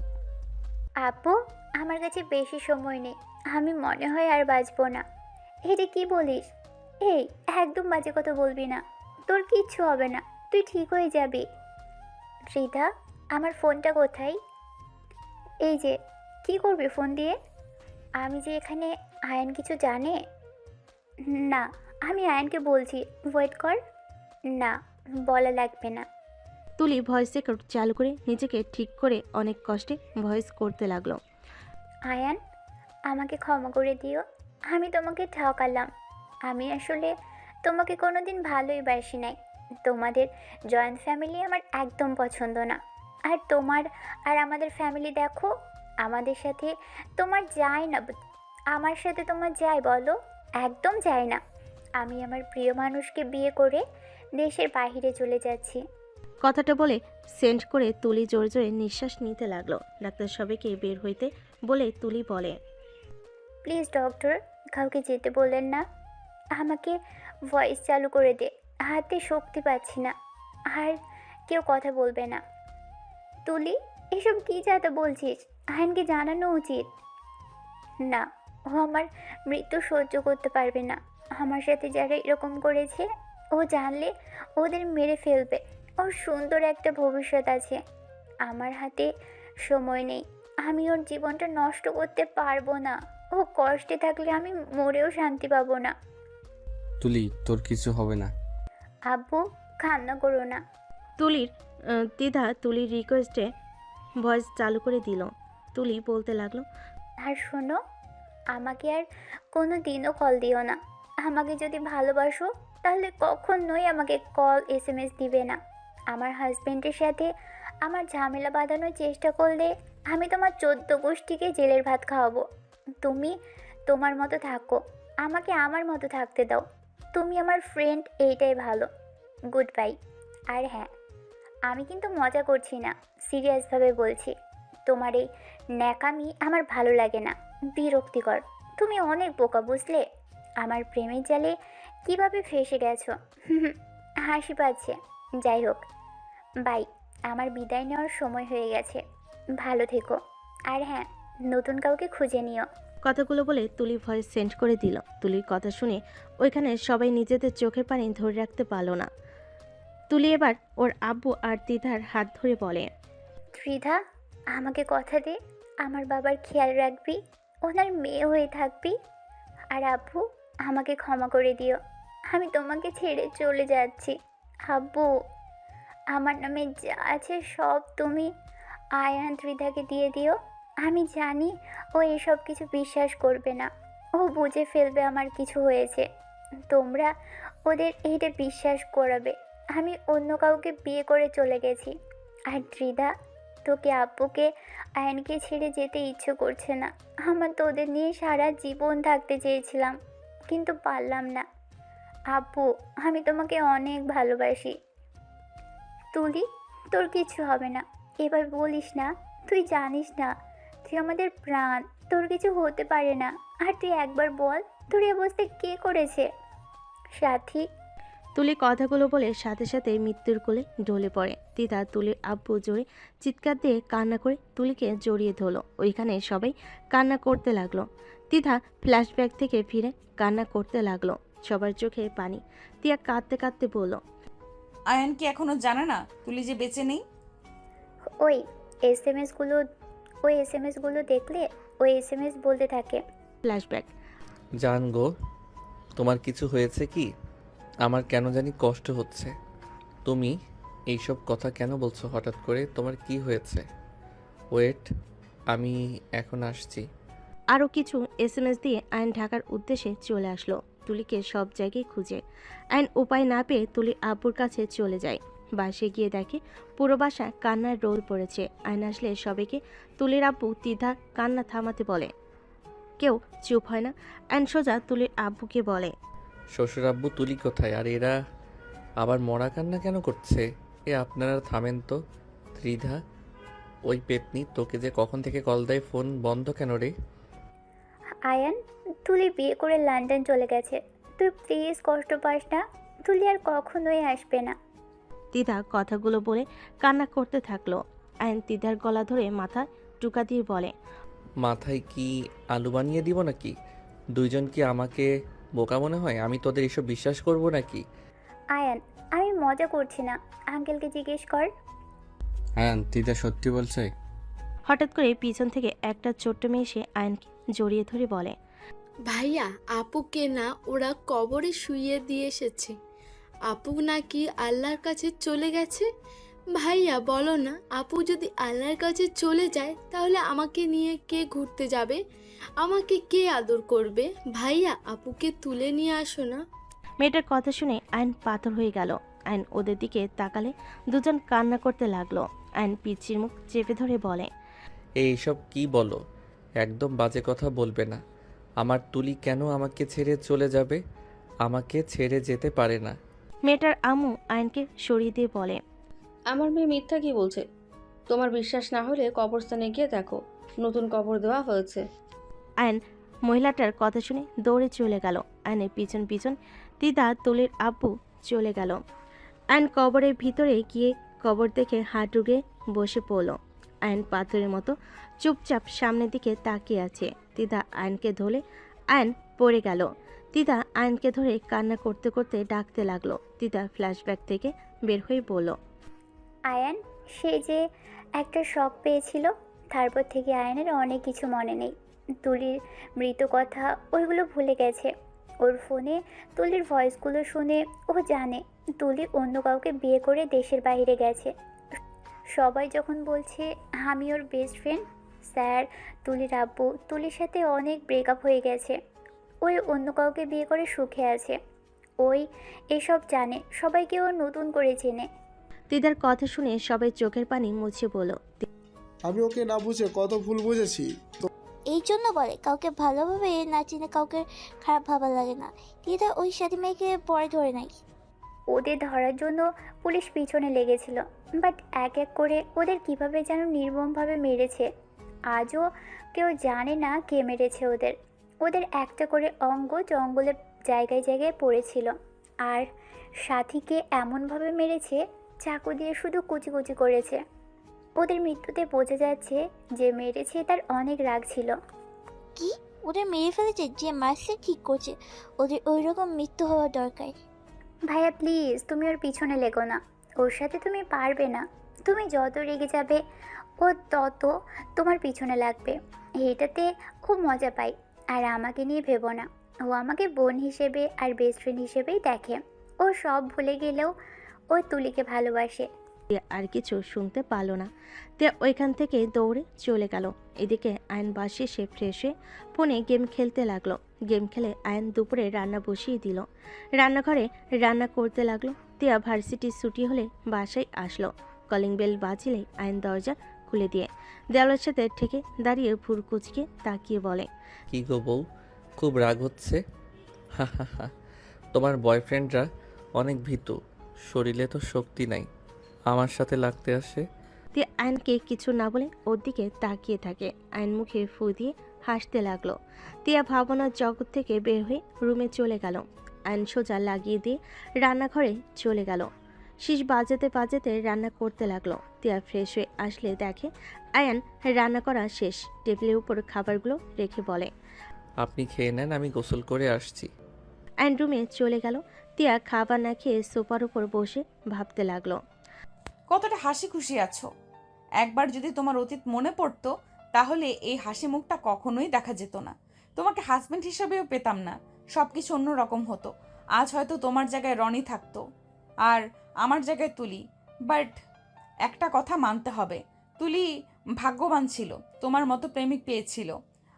আপু, আমার কাছে বেশি সময় নেই। আমি মনে হয় আর বাঁচবো না। এটা কি বলিস? এই, একদম বাজে কথা বলবি না। তোর কিচ্ছু হবে না, তুই ঠিক হয়ে যাবি। রিধা, আমার ফোনটা কোথায়? এই যে, কি করবি ফোন দিয়ে? আমি যে এখানে, আয়ন কিছু জানে না? আমি আয়নকে বলছি, ওয়েট কর। না, বলা লাগবে না। তুলি ভয়েস রেকর্ড চালু করে নিজেকে ঠিক করে অনেক কষ্টে ভয়েস করতে লাগলো। আয়ান, আমাকে ক্ষমা করে দিও। আমি তোমাকে ঠকালাম। আমি আসলে তোমাকে কোনোদিন ভালোই বাসি নাই। তোমাদের জয়েন্ট ফ্যামিলি আমার একদম পছন্দ না। আর তোমার আর আমাদের ফ্যামিলি দেখো, আমাদের সাথে তোমার যায় না। আমার সাথে তোমার যায় বলো? একদম যায় না। আমি আমার প্রিয় মানুষকে বিয়ে করে দেশের বাইরে চলে যাচ্ছি। কথাটা বলে সেন্ড করে তুলি জোরে জোরে নিঃশ্বাস নিতে লাগলো। ডাক্তার সবাইকে বের হইতে বলে তুলি বলে, প্লিজ ডক্টর, কাউকে যেতে বললেন না। আমাকে ভয়েস চালু করে দে, হাতে শক্তি পাচ্ছি না। আর কেউ কথা বলবে না। তুলি, এসব কী যাতে বলছিস? আইনকে জানানো উচিত। না, ও আমার মৃত্যু সহ্য করতে পারবে না। আমার সাথে যারা এরকম করেছে, ও জানলে ওদের মেরে ফেলবে। ওর সুন্দর একটা ভবিষ্যৎ আছে। আমার হাতে সময় নেই। আমি ওর জীবনটা নষ্ট করতে পারবো না। ও কষ্টে থাকলে আমি মরেও শান্তি পাবো না। তুলি, তোর কিছু হবে না। আব্বু, কান্না করো না। তুলির দ্বিধা তুলির রিকোয়েস্টে ভয়েস চালু করে দিল। তুলি বলতে লাগলো, আর শোনো, আমাকে আর কোনো দিনও কল দিও না। আমাকে যদি ভালোবাসো তাহলে কখনোই আমাকে কল SMS দিবে না। আমার হাজব্যান্ডের সাথে আমার ঝামেলা বাঁধানোর চেষ্টা করলে আমি তোমার 14 গোষ্ঠীকে জেলের ভাত খাওয়াবো। তুমি তোমার মতো থাকো, আমাকে আমার মতো থাকতে দাও। তুমি আমার ফ্রেন্ড, এইটাই ভালো। Good bye. আর হ্যাঁ, আমি কিন্তু মজা করছি না, সিরিয়াসভাবে বলছি। তোমার এই ন্যাকামি আমার ভালো লাগে না, বিরক্তিকর। তুমি অনেক বোকা, বুঝলে? আমার প্রেমের জালে কিভাবে ফেসে গেছো। হাসি পাচ্ছে। যাই হোক, বাই। আমার বিদায় নেওয়ার সময় হয়ে গেছে। ভালো থেকো। আর হ্যাঁ, নতুন কাউকে খুঁজে নিও। কথাগুলো বলে তুলি ভয়েস সেন্ড করে দিল। তুলির কথা শুনে ওইখানে সবাই নিজেদের চোখের পানি ধরে রাখতে পারলো না। তুলি এবার ওর আব্বু আর দিদার হাত ধরে বলে, ত্রিধা, আমাকে কথা দে, আমার বাবার খেয়াল রাখবি, ওনার মেয়ে হয়ে থাকবি। আর আব্বু, আমাকে ক্ষমা করে দিও। আমি তোমাকে ছেড়ে চলে যাচ্ছি। আব্বু, আমার নামে যা আছে সব তুমি আয়ান ত্রিধাকে দিয়ে দিও। আমি জানি ও এসব কিছু বিশ্বাস করবে না। ও বুঝে ফেলবে আমার কিছু হয়েছে। তোমরা ওদের এইটা বিশ্বাস করাবে আমি অন্য কাউকে বিয়ে করে চলে গেছি। আর ত্রিধা, তোকে আব্বুকে আয়নকে ছেড়ে যেতে ইচ্ছে করছে না। আমার তো ওদের নিয়ে সারা জীবন থাকতে চেয়েছিলাম, কিন্তু পারলাম না। আব্বু, আমি তোমাকে অনেক ভালোবাসি। তুলি, তোর কিছু হবে না। এবার বলিস না, তুই জানিস না তুই আমাদের প্রাণ। তোর কিছু হতে পারে না। আর তুই একবার বল, তোর এই অবস্থা কে করেছে? সাথী। তুলি কথাগুলো বলে সাথে সাথে মৃত্যুর কোলে ঢলে পড়ে। দিদা তুলির আব্বু জোরে চিৎকার দিয়ে কান্না করে তুলিকে জড়িয়ে ধরলো। ওইখানে সবাই কান্না করতে লাগলো। দিদা ফ্ল্যাশব্যাক থেকে ফিরে কান্না করতে লাগলো। সবার চোখে পানি। তিয়া কাঁদতে কাঁদতে বলল, আয়ান কি এখনো জানে না তুলি যে বেঁচে নেই? ওই এসএমএসগুলো দেখলে ওই এসএমএস বলতে থাকে। ফ্ল্যাশব্যাক। জান গো, তোমার কিছু হয়েছে কি? আমার কেন জানি কষ্ট হচ্ছে। তুমি এইসব কথা কেন বলছো হঠাৎ করে? তোমার কি হয়েছে? ওয়েট, আমি এখন আসছি। আরও কিছু SMS দিয়ে আইন ঢাকার উদ্দেশ্যে চলে আসলো। তুলিকে সব জায়গায় খুঁজে আইন উপায় না পেয়ে তুলির আব্বুর কাছে চলে যায়। বাসে গিয়ে দেখে পুরো বাসা কান্নার রোল পড়েছে। আইন আসলে সবাইকে তুলির আব্বু দ্বিধা কান্না থামাতে বলে। কেউ চুপ হয় না। আইন সোজা তুলির আব্বুকে বলে, শ্বশুর আব্বু, তুলি কোথায়? আর এরা আবার মরা কান্না কেন করছে? আপনারা থামেন তো। ত্রিধা, ওই পেতনি তোকে যে কখন থেকে কল দেয়, ফোন বন্ধ কেন রে? আয়ান, তুলি বিয়ে করে লন্ডন চলে গেছে। তুই প্লিজ কষ্ট পাস না। তুলি আর কখনোই আসবে না। দিদা কথাগুলো বলে কান্না করতে থাকলো। আইন দিদার গলা ধরে মাথা টুকা দিয়ে বলে, মাথায় কি আলু বানিয়ে দিব নাকি? দুইজন কি আমাকে বোকা মনে হয়? আমি তোদের এসব বিশ্বাস করব নাকি? আয়ান, আমি মজা করছি না। আঙ্কেলকে জিজ্ঞেস কর। আয়ান, দিদা সত্যি বলছে? হঠাৎ করে পিছন থেকে একটা ছোট্ট মেয়ে এসে আয়নকে জড়িয়ে ধরে বলে, ভাইয়া, আপুকে না ওরা কবরে শুইয়ে দিয়ে এসেছে। আপু নাকি আল্লাহর কাছে চলে গেছে। ভাইয়া বলো না, আপু যদি আল্লাহর কাছে চলে যায় তাহলে আমাকে নিয়ে কে ঘুরতে যাবে, আমাকে কে আদর করবে? ভাইয়া আপুকে তুলে নিয়ে আসো না। মেয়েটার কথা শুনে আইন পাথর হয়ে গেল। আইন ওদের দিকে তাকালে দুজন কান্না করতে লাগলো। আইন পিচ্চির মুখ চেপে ধরে বলে, এইসব কি বলো? একদম বাজে কথা বলবে না। আমার তুলি কেন আমাকে ছেড়ে চলে যাবে? আমাকে ছেড়ে যেতে পারে না। মেয়েটার আম্মু আইনকে সরিয়ে দিয়ে বলে, আমার মেয়ে মিথ্যা কি বলছে? তোমার বিশ্বাস না হলে কবরস্থানে গিয়ে দেখো, নতুন কবর দেওয়া হয়েছে। আইন মহিলাটার কথা শুনে দৌড়ে চলে গেল। আইনের পিছন পিছন দিদা তুলির আব্বু চলে গেল। আইন কবরের ভিতরে গিয়ে কবর দেখে হাঁটুগে বসে পড়ল। আইন পাথরের মতো চুপচাপ সামনের দিকে তাকিয়ে আছে। দিদা আইনকে ধরে আইন পড়ে গেল। দিদা আইনকে ধরে কান্না করতে করতে ডাকতে লাগলো। দিদা ফ্ল্যাশব্যাক থেকে বের হয়ে বলল, আয়ান, সে যে একটা শখ পেয়েছিল, তারপর থেকে আয়ানের অনেক কিছু মনে নেই। তুলির মৃত কথা ওইগুলো ভুলে গেছে। ওর ফোনে তুলির ভয়েসগুলো শুনে ও জানে তুলি অন্য কাউকে বিয়ে করে দেশের বাইরে গেছে। সবাই যখন বলছে আমি ওর বেস্ট ফ্রেন্ড, স্যার, তুলির আব্বু তুলির সাথে অনেক ব্রেকআপ হয়ে গেছে, ওই অন্য কাউকে বিয়ে করে সুখে আছে। ওই এসব জানে, সবাইকে ও নতুন করে চেনে। দিদার কথা শুনে সবাই চোখের পানি মুছে বলল, আমি ওকে না বুঝে কত ভুল বুঝেছি। এই জন্য বলে কাউকে ভালোভাবে না চিনে কাউকে খারাপ ভাবা লাগে না। দিদা ওই সাথী মেয়েকে পরে ধরে নাই। ওদের ধরার জন্য পুলিশ পিছনে লেগেছিল, বাট এক এক করে ওদের কিভাবে যেন নির্মমভাবে মেরেছে। আজও কেউ জানে না কে মেরেছে ওদের। ওদের একটা করে অঙ্গ জঙ্গলে জায়গায় জায়গায় পড়েছিল, আর সাথীকে এমনভাবে মেরেছে চাকু দিয়ে শুধু কুচি কুচি করেছে। ওদের মৃত্যুতে বোঝা যাচ্ছে যে মেরেছে তার অনেক রাগ ছিল। কি ওদের মেরে ফেলেছে? যে মারছে ঠিক করছে, ওদের ওই রকম মৃত্যু হওয়া দরকার। ভাইয়া প্লিজ, তুমি ওর পিছনে লেগো না। ওর সাথে তুমি পারবে না। তুমি যত রেগে যাবে ও তত তোমার পিছনে লাগবে। এইটাতে খুব মজা পাই। আর আমাকে নিয়ে ভেবো না, ও আমাকে বোন হিসেবে আর বেস্ট ফ্রেন্ড হিসেবেই দেখে। ও সব ভুলে গেলেও ও তুলিকে ভালোবাসে। আর কিছু শুনতে পারল না। তে ওইখান থেকে দৌড়ে চলে গেল। এদিকে আয়ন বাসে সে ফ্রেশ হয়ে ফোনে গেম খেলতে লাগলো। গেম খেলে আয়ন দুপুরে রান্না বসিয়ে দিল। রান্নাঘরে রান্না করতে লাগলো। তিয়া ভার্সিটি ছুটি হলে বাসায় আসলো। কলিং বেল বাজলে আয়ন দরজা খুলে দিয়ে দেওয়ালের সাথে ঠেকে দাঁড়িয়ে ভুর কুচকে তাকিয়ে বলে, কি গো বউ, খুব রাগ হচ্ছে? হা হা হা, তোমার বয়ফ্রেন্ডরা অনেক ভীতু, শরীরে তো শক্তি নাই, আমার সাথে লাগতে আসে। তিয়া আয়নকে কিছু না বলে ওর দিকে তাকিয়ে থাকে। আয়ন মুখে ফু দিয়ে হাসতে লাগলো। তিয়া ভাবনার জগৎ থেকে বের হয়ে রুমে চলে গেল। আয়ন সোজা লাগিয়ে দিয়ে রান্নাঘরে চলে গেল। শীষ বাজাতে বাজাতে রান্না করতে লাগলো। তিয়া ফ্রেশ হয়ে আসলে দেখে আয়ন রান্না করা শেষ। টেবিলের উপর খাবারগুলো রেখে বলে, আপনি খেয়ে নেন, আমি গোসল করে আসছি। আয়ন রুমে চলে গেল। তিয়া খাবার না খেয়ে সোফার উপর বসে ভাবতে লাগলো, কতটা হাসি খুশি আছো। একবার যদি তোমার অতীত মনে পড়তো তাহলে এই হাসি মুখটা কখনোই দেখা যেত না। তোমাকে হাজবেন্ড হিসেবেও পেতাম না, সব কিছু অন্যরকম হতো। আজ হয়তো তোমার জায়গায় রনি থাকতো আর আমার জায়গায় তুলি। বাট একটা কথা মানতে হবে, তুলি ভাগ্যবান ছিল, তোমার মতো প্রেমিক পেয়েছিল।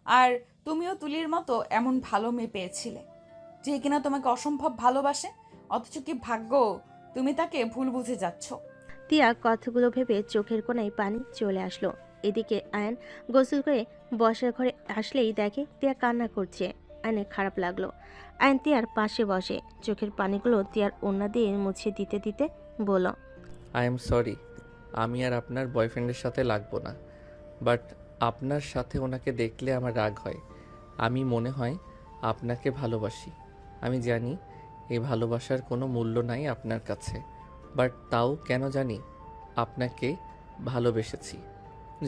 আর তুমিও তুলির মতো এমন ভালো মেয়ে পেয়েছিলে যে কিনা তোমাকে অসম্ভব ভালোবাসে। অথচ কি ভাগ্য, তুমি তাকে ভুল বুঝে যাচ্ছ। তিয়া কথাগুলো ভেবে চোখের কোণায় পানি চলে আসলো। এদিকে আয়ন গোসল করে বসার ঘরে আসলেই দেখে তিয়া কান্না করছে। আয়নের খারাপ লাগলো। আয়ন তিয়ার পাশে বসে চোখের পানিগুলো তিয়ার ওড়না দিয়ে মুছে দিতে দিতে বলল, আই এম সরি, আমি আর আপনার বয়ফ্রেন্ডের সাথে লাগবো না। বাট আপনার সাথে ওনাকে দেখলে আমার রাগ হয়। আমি মনে হয় আপনাকে ভালোবাসি। আমি জানি এই ভালোবাসার কোনো মূল্য নাই আপনার কাছে, বাট তাও কেন জানি আপনাকে ভালোবেসেছি।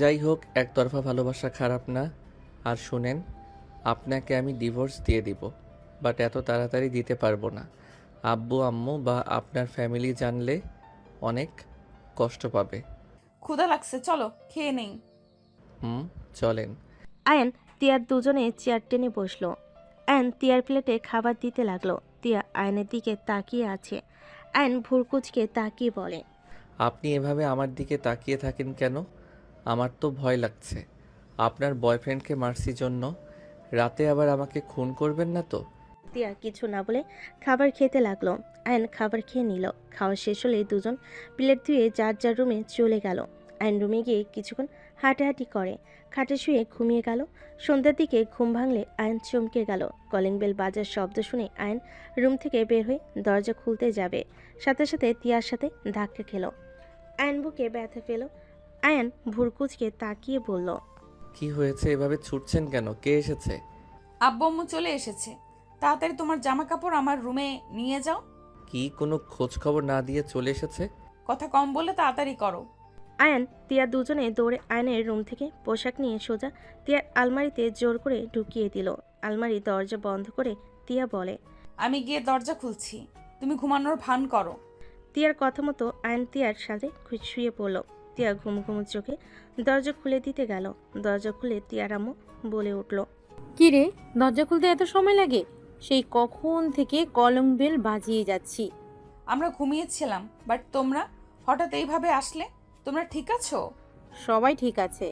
যাই হোক, একতরফা ভালোবাসা খারাপ না। আর শুনেন, আপনাকে আমি ডিভোর্স দিয়ে দিব, বাট এত তাড়াতাড়ি দিতে পারবো না। আব্বু আম্মু বা আপনার ফ্যামিলি জানলে অনেক কষ্ট পাবে। ক্ষুধা লাগছে, চলো খেয়ে নেই। চলেন। আয়ন তিয়ার দুজনে চেয়ার টেনে বসলো। আয়ন তিয়ার প্লেটে খাবার দিতে লাগলো। তিয়া আয়নের দিকে তাকিয়ে আছে। আয়ন ভুরকুচকে তাকিয়ে বলে, আপনি এভাবে আমার দিকে তাকিয়ে থাকেন কেন? আমার তো ভয় লাগছে। আপনার বয়ফ্রেন্ডকে মারছি জন্য রাতে আবার আমাকে খুন করবেন না তো? তিয়া কিছু না বলে খাবার খেতে লাগলো। আয়ন খাবার খেয়ে নিল। খাওয়া শেষ হলে দুজন প্লেট ধুয়ে যার যার রুমে চলে গেল। আয়ন রুমে গিয়ে কিছুক্ষণ হাঁটাহাঁটি করে, খাটে শুয়ে ঘুমিয়ে গেল। সন্ধ্যার দিকে ঘুম ভাঙলে আয়ন চমকে গেল। কলিং বেল বাজার শব্দ শুনে আয়ন রুম থেকে বের হয়ে দরজা খুলতে যাবে, সাথে সাথে তিয়ার সাথে ধাক্কা খেলো। আয়ন বুকে ব্যথা পেল। আয়ন ভুরকুচকে তাকিয়ে বলল, কি হয়েছে? এভাবে ছুটছেন কেন? কে এসেছে? আব্বু আম্মু চলে এসেছে। তাড়াতাড়ি তোমার জামা কাপড় আমার রুমে নিয়ে যাও। কি কোনো খোঁজ খবর না দিয়ে চলে এসেছে? কথা কম বলে তাড়াতাড়ি করো। আয়ন তিয়া দুজনে দৌড়ে আয়নের রুম থেকে পোশাক নিয়ে সোজা তিয়ার আলমারিতে জোর করে ঢুকিয়ে দিল। আলমারি দরজা বন্ধ করে তিয়া বলে, আমি গিয়ে দরজা খুলছি, তুমি ঘুমানোর ভান করো। তিয়ার কথা মতো আয়ন তিয়ার সাথে শুয়ে পড়ল। তিয়া ঘুম ঘুম চোখে দরজা খুলে দিতে গেল। দরজা খুলে তিয়ার আম্মু বলে উঠল, কি রে, দরজা খুলতে এত সময় লাগে? সেই কখন থেকে কলিং বেল বাজিয়ে যাচ্ছি। আমরা ঘুমিয়েছিলাম, বাট তোমরা হঠাৎ এইভাবে আসলে। তোমরা ঠিক আছো? সবাই ঠিক আছে।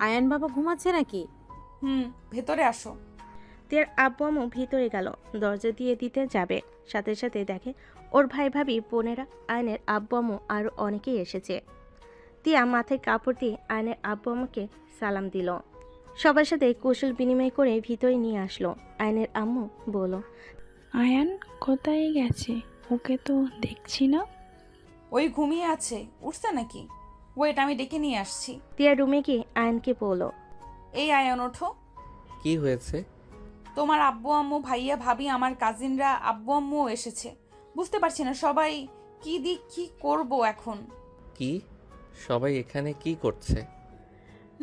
আয়ান বাবা ঘুমাচ্ছে নাকি? ভেতরে আসো। তিয়ার আব্বু আম্মু ভিতরে গেল, দরজা দিয়ে দিতে যাবে, সাথে সাথে দেখে ওর ভাই ভাবি বোনেরা, আয়নের আব্বু আম্মু আরও অনেকেই এসেছে। তিয়া মাথায় কাপড় দিয়ে আয়নের আব্বু আম্মুকে সালাম দিল। সবার সাথে কৌশল বিনিময় করে ভিতরে নিয়ে আসলো। আয়নের আম্মু বলল, আয়ান কোথায় গেছে? ওকে তো দেখছি না। ওই ঘুমিয়ে আছে, উঠছে নাকি? ওয়েট, আমি ডেকে নিয়ে আসছি। তিয়া রুমে গিয়ে আয়নকে বলল, এই আয়ন ওঠো। কি হয়েছে? তোমার আব্বু আম্মু, ভাইয়া ভাবি, আমার কাজিনরা, আব্বু আম্মুও এসেছে। বুঝতে পারছি না সবাই কি করব এখন। কি সবাই এখানে কি করছে?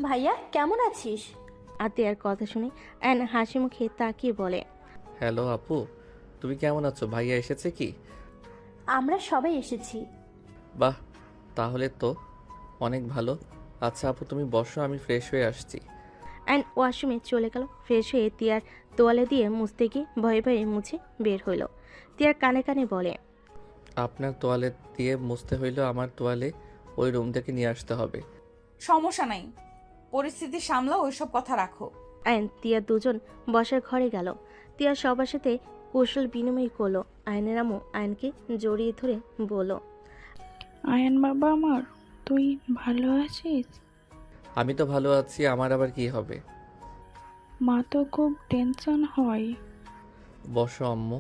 ভাইয়া কেমন আছিস? আতিয়ার কথা শুনে আয়ন হাসি মুখে তাকিয়ে বলে, হ্যালো আপু, তুমি কেমন আছো? ভাইয়া এসেছে কি? আমরা সবাই এসেছি। বাহ, তাহলে তো অনেক ভালো। আচ্ছা আপু, তুমি বসো, আমি ফ্রেশ হয়ে আসছি। অ্যান্ড ওয়াশরুমে চলে গেল। ফ্রেশ হয়ে তিয়ার তোয়ালে দিয়ে মুছতে গিয়ে ভয়ে ভয়ে মুছে বের হইল। তিয়ার কানে কানে বলে, আপনার তোয়ালে দিয়ে মুছতে হইলেও আমার তোয়ালে ওই রুম থেকে নিয়ে আসতে হবে। সমস্যা নাই, পরিস্থিতি সামলাও, ওইসব কথা রাখো। আয়ন তিয়া দুজন বসার ঘরে গেল। তিয়া সবার সাথে কৌশল বিনিময় করলো। আয়নের আম্মু আয়নকে জড়িয়ে ধরে বলল, আয়ান বাবা আমার, তুই ভালো আছিস? আমি তো ভালো আছি, আমার আবার কি হবে? মা তো খুব টেনশন হয়। বসো আম্মু।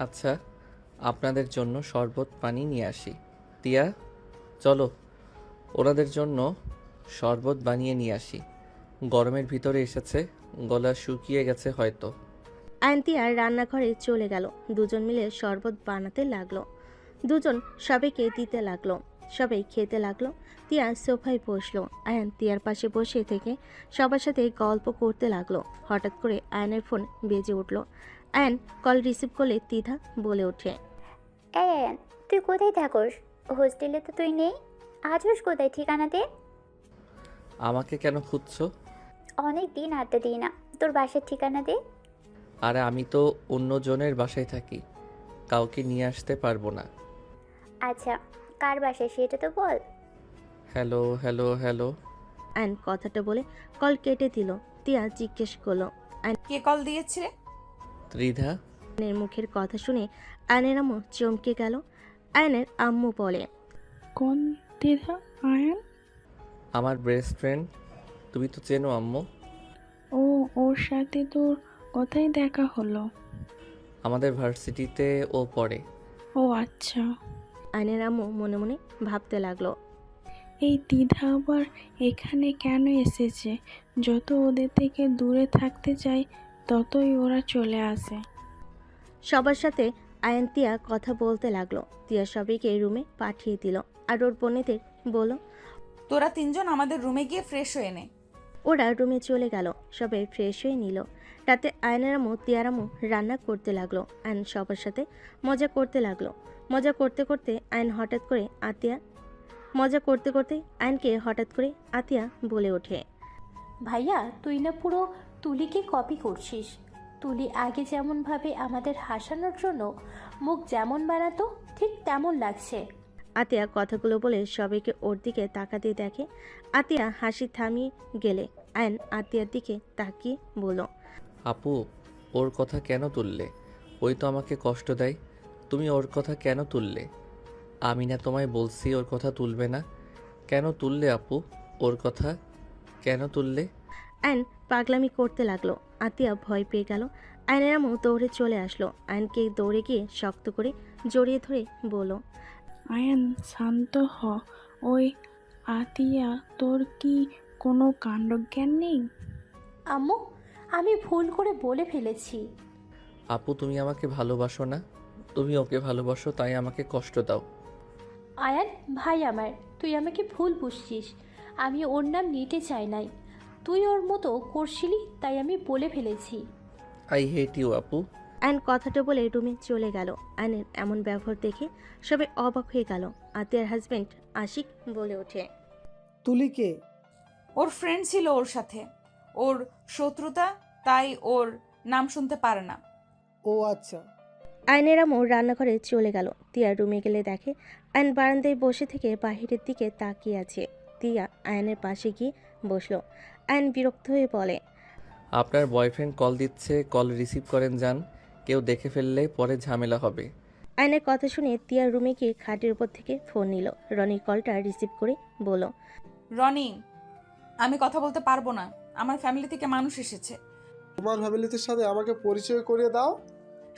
আচ্ছা, আপনাদের জন্য শরবত পানি নিয়ে আসি। তিয়া চলো, ওনাদের জন্য শরবত বানিয়ে নিয়ে আসি। গরমের ভিতরে এসেছে, গলা শুকিয়ে গেছে হয়তো। আয়ন তিয়ার রান্নাঘরে চলে গেল। দুজন মিলে শরবত বানাতে লাগলো। দুজন সবাইকে দিতে লাগলো। সবাই খেতে লাগলো। তিয়া সোফায় বসলো। আয়ন তিয়ার পাশে বসে থেকে সবার সাথে গল্প করতে লাগলো। হঠাৎ করে আয়নের ফোন বেজে উঠল। আয়ন কল রিসিভ করলে দ্বিধা বলে ওঠে, এই আয়ান, তুই কোথায় থাকোস? হোস্টেলে তো তুই নেই। আজস কোথায়? ঠিকানা দে। আমাকে কেন খুঁজছো? অনেক দিন আড্ডা দিই না, তোর বাসার ঠিকানা দে। আরে আমি তো অন্যজনের বাসায় থাকি, কাউকে নিয়ে আসতে পারবো না। আচ্ছা, কার বাসায় সেটা তো বল। Hello hello hello. আয়ন কথাটা বলে কল কেটে দিল। তিয়া জিজ্ঞেস করলো, কে কল দিয়েছে? ত্রিধা। আয়নের মুখের কথা শুনে আয়নের আম্মু চমকে গেল। আয়নের আম্মু বলে, কোন দিদা? আয়ান? আমার বেস্ট ফ্রেন্ড, তুমি তো চেনো আম্মু। ও, ওর সাথে তোর কোথায় দেখা হলো? আমাদের ভার্সিটিতে ও পড়ে। ও আচ্ছা। আয়নের আম্মু মনে মনে ভাবতে লাগলো, এই দিদা আবার এখানে কেন এসেছে? যত ওদের থেকে দূরে থাকতে চাই ততই ওরা চলে আসে। সবার সাথে আয়ন তিয়া কথা বলতে লাগলো। তিয়া সবাইকে রুমে পাঠিয়ে দিল আর ওর বোনেদের বলল, তোরা তিনজন আমাদের রুমে গিয়ে ফ্রেশ হয়ে নে। ওরা রুমে চলে গেল। সবাই ফ্রেশ হয়ে নিল। রাতে আয়নের আম্মু তিয়ার আম্মু রান্না করতে লাগলো। আয়ন সবার সাথে মজা করতে লাগলো। মজা করতে করতে আয়নকে হঠাৎ করে আতিয়া বলে ওঠে, ভাইয়া তুই না পুরো তুলিকে কপি করছিস। তুলি আগে যেমনভাবে আমাদের হাসানোর জন্য মুখ যেমন বানাতো ঠিক তেমন লাগছে। আতিয়া কথাগুলো বলে সবাইকে ওর দিকে তাকাতে দেখে। আতিয়া হাসি থামিয়ে গেলে আয়ন আতিয়ার দিকে তাকিয়ে বলল, আপু, ওর কথা কেন তুললে? ওই তো আমাকে কষ্ট দেয়। তুমি ওর কথা কেন তুললে? আমি না তোমায় বলছি ওর কথা তুলবে না? কেন তুললে আপু? ওর কথা কেন তুললে? আয়ন পাগলামি করতে লাগলো। আতিয়া ভয় পেয়ে গেল। আয়নের আম্মু দৌড়ে চলে আসলো। আয়নকে দৌড়ে গিয়ে শক্ত করে জড়িয়ে ধরে বলল, আয়ান শান্ত হ। ওই আতিয়া, তোর কি কোনো কাণ্ডজ্ঞান নেই? আম্মু, আমি ভুল করে বলে ফেলেছি। আপু, তুমি আমাকে ভালোবাসো না? তুমি ওকে ভালোবাসো, তাই আমাকে কষ্ট দাও। আয়ান ভাই আমার, তুই আমাকে ভুল বুঝছিস। আমি ওর নাম নিতে চাই নাই, তুই ওর মতো করছিলি তাই আমি বলে ফেলেছি। আই হেট ইউ আপু। আয়ন কথাটা বলে রুমে চলে গেল। আয়নের এমন ব্যবহার দেখে সবাই অবাক হয়ে গেল। আতিয়ার হাজবেন্ড আশিক বলে ওঠে, তুলিকে ওর ফ্রেন্ড ছিল ওর সাথে, ওর শত্রুতা, তাই ওর নাম শুনতে পারে না। ও আচ্ছা। আয়নের আম্মু রান্নাঘরে চলে গেল। তিয়া রুমে গেলে দেখে আয়ন বারান্দায় বসে থেকে বাহিরের দিকে তাকিয়ে আছে। তিয়া আয়নের পাশে গিয়ে বসলো। আয়ন বিরক্ত হয়ে বলে, আপনার বয়ফ্রেন্ড কল দিচ্ছে, কল রিসিভ করেন যান। কেউ দেখে ফেললে পরে ঝামেলা হবে। আয়নের কথা শুনে তিয়া রুমে গিয়ে খাটের উপর থেকে ফোন নিল। রনির কলটা রিসিভ করে বলল, রনি, আমি কথা বলতে পারবো না, আমার ফ্যামিলি থেকে মানুষ এসেছে। তোমার ফ্যামিলির সাথে আমাকে পরিচয় করিয়ে দাও।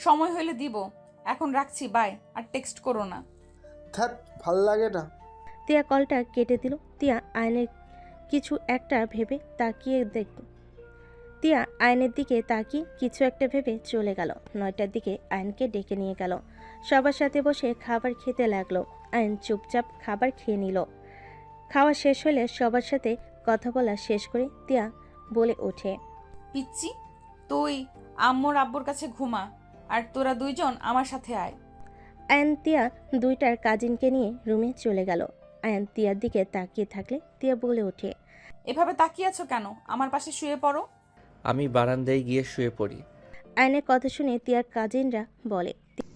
সময় হলে দিব, এখন রাখছি, বাই। আর টেক্সট করো না। ধ্যাত, ভাল লাগে না। তিয়া কলটা কেটে দিল। তিয়া আয়নের কিছু একটা ভেবে তাকিয়ে তিয়া আয়নের দিকে তাকিয়ে কিছু একটা ভেবে চলে গেল। 9টার দিকে আয়নকে ডেকে নিয়ে গেল। সবার সাথে বসে খাবার খেতে লাগলো। আয়ন চুপচাপ খাবার খেয়ে নিল। খাওয়া শেষ হলে সবার সাথে কথা বলা শেষ করে তিয়া বলে ওঠে, পিচ্ছি, তুই আম্মুর আব্বুর কাছে ঘুমা, আর তোরা দুইজন আমার সাথে আয়। আয়ন তিয়া দুইটার কাজিনকে নিয়ে রুমে চলে গেল। আয়ন তিয়ার দিকে তাকিয়ে থাকলে তিয়া বলে ওঠে, এভাবে তাকিয়ে আছো কেন? আমার পাশে শুয়ে পড়ো। আমি বারান্দায় গিয়ে শুয়ে পড়ি। আয়নের কথা শুনে তিয়ার কাজিনরা বলে,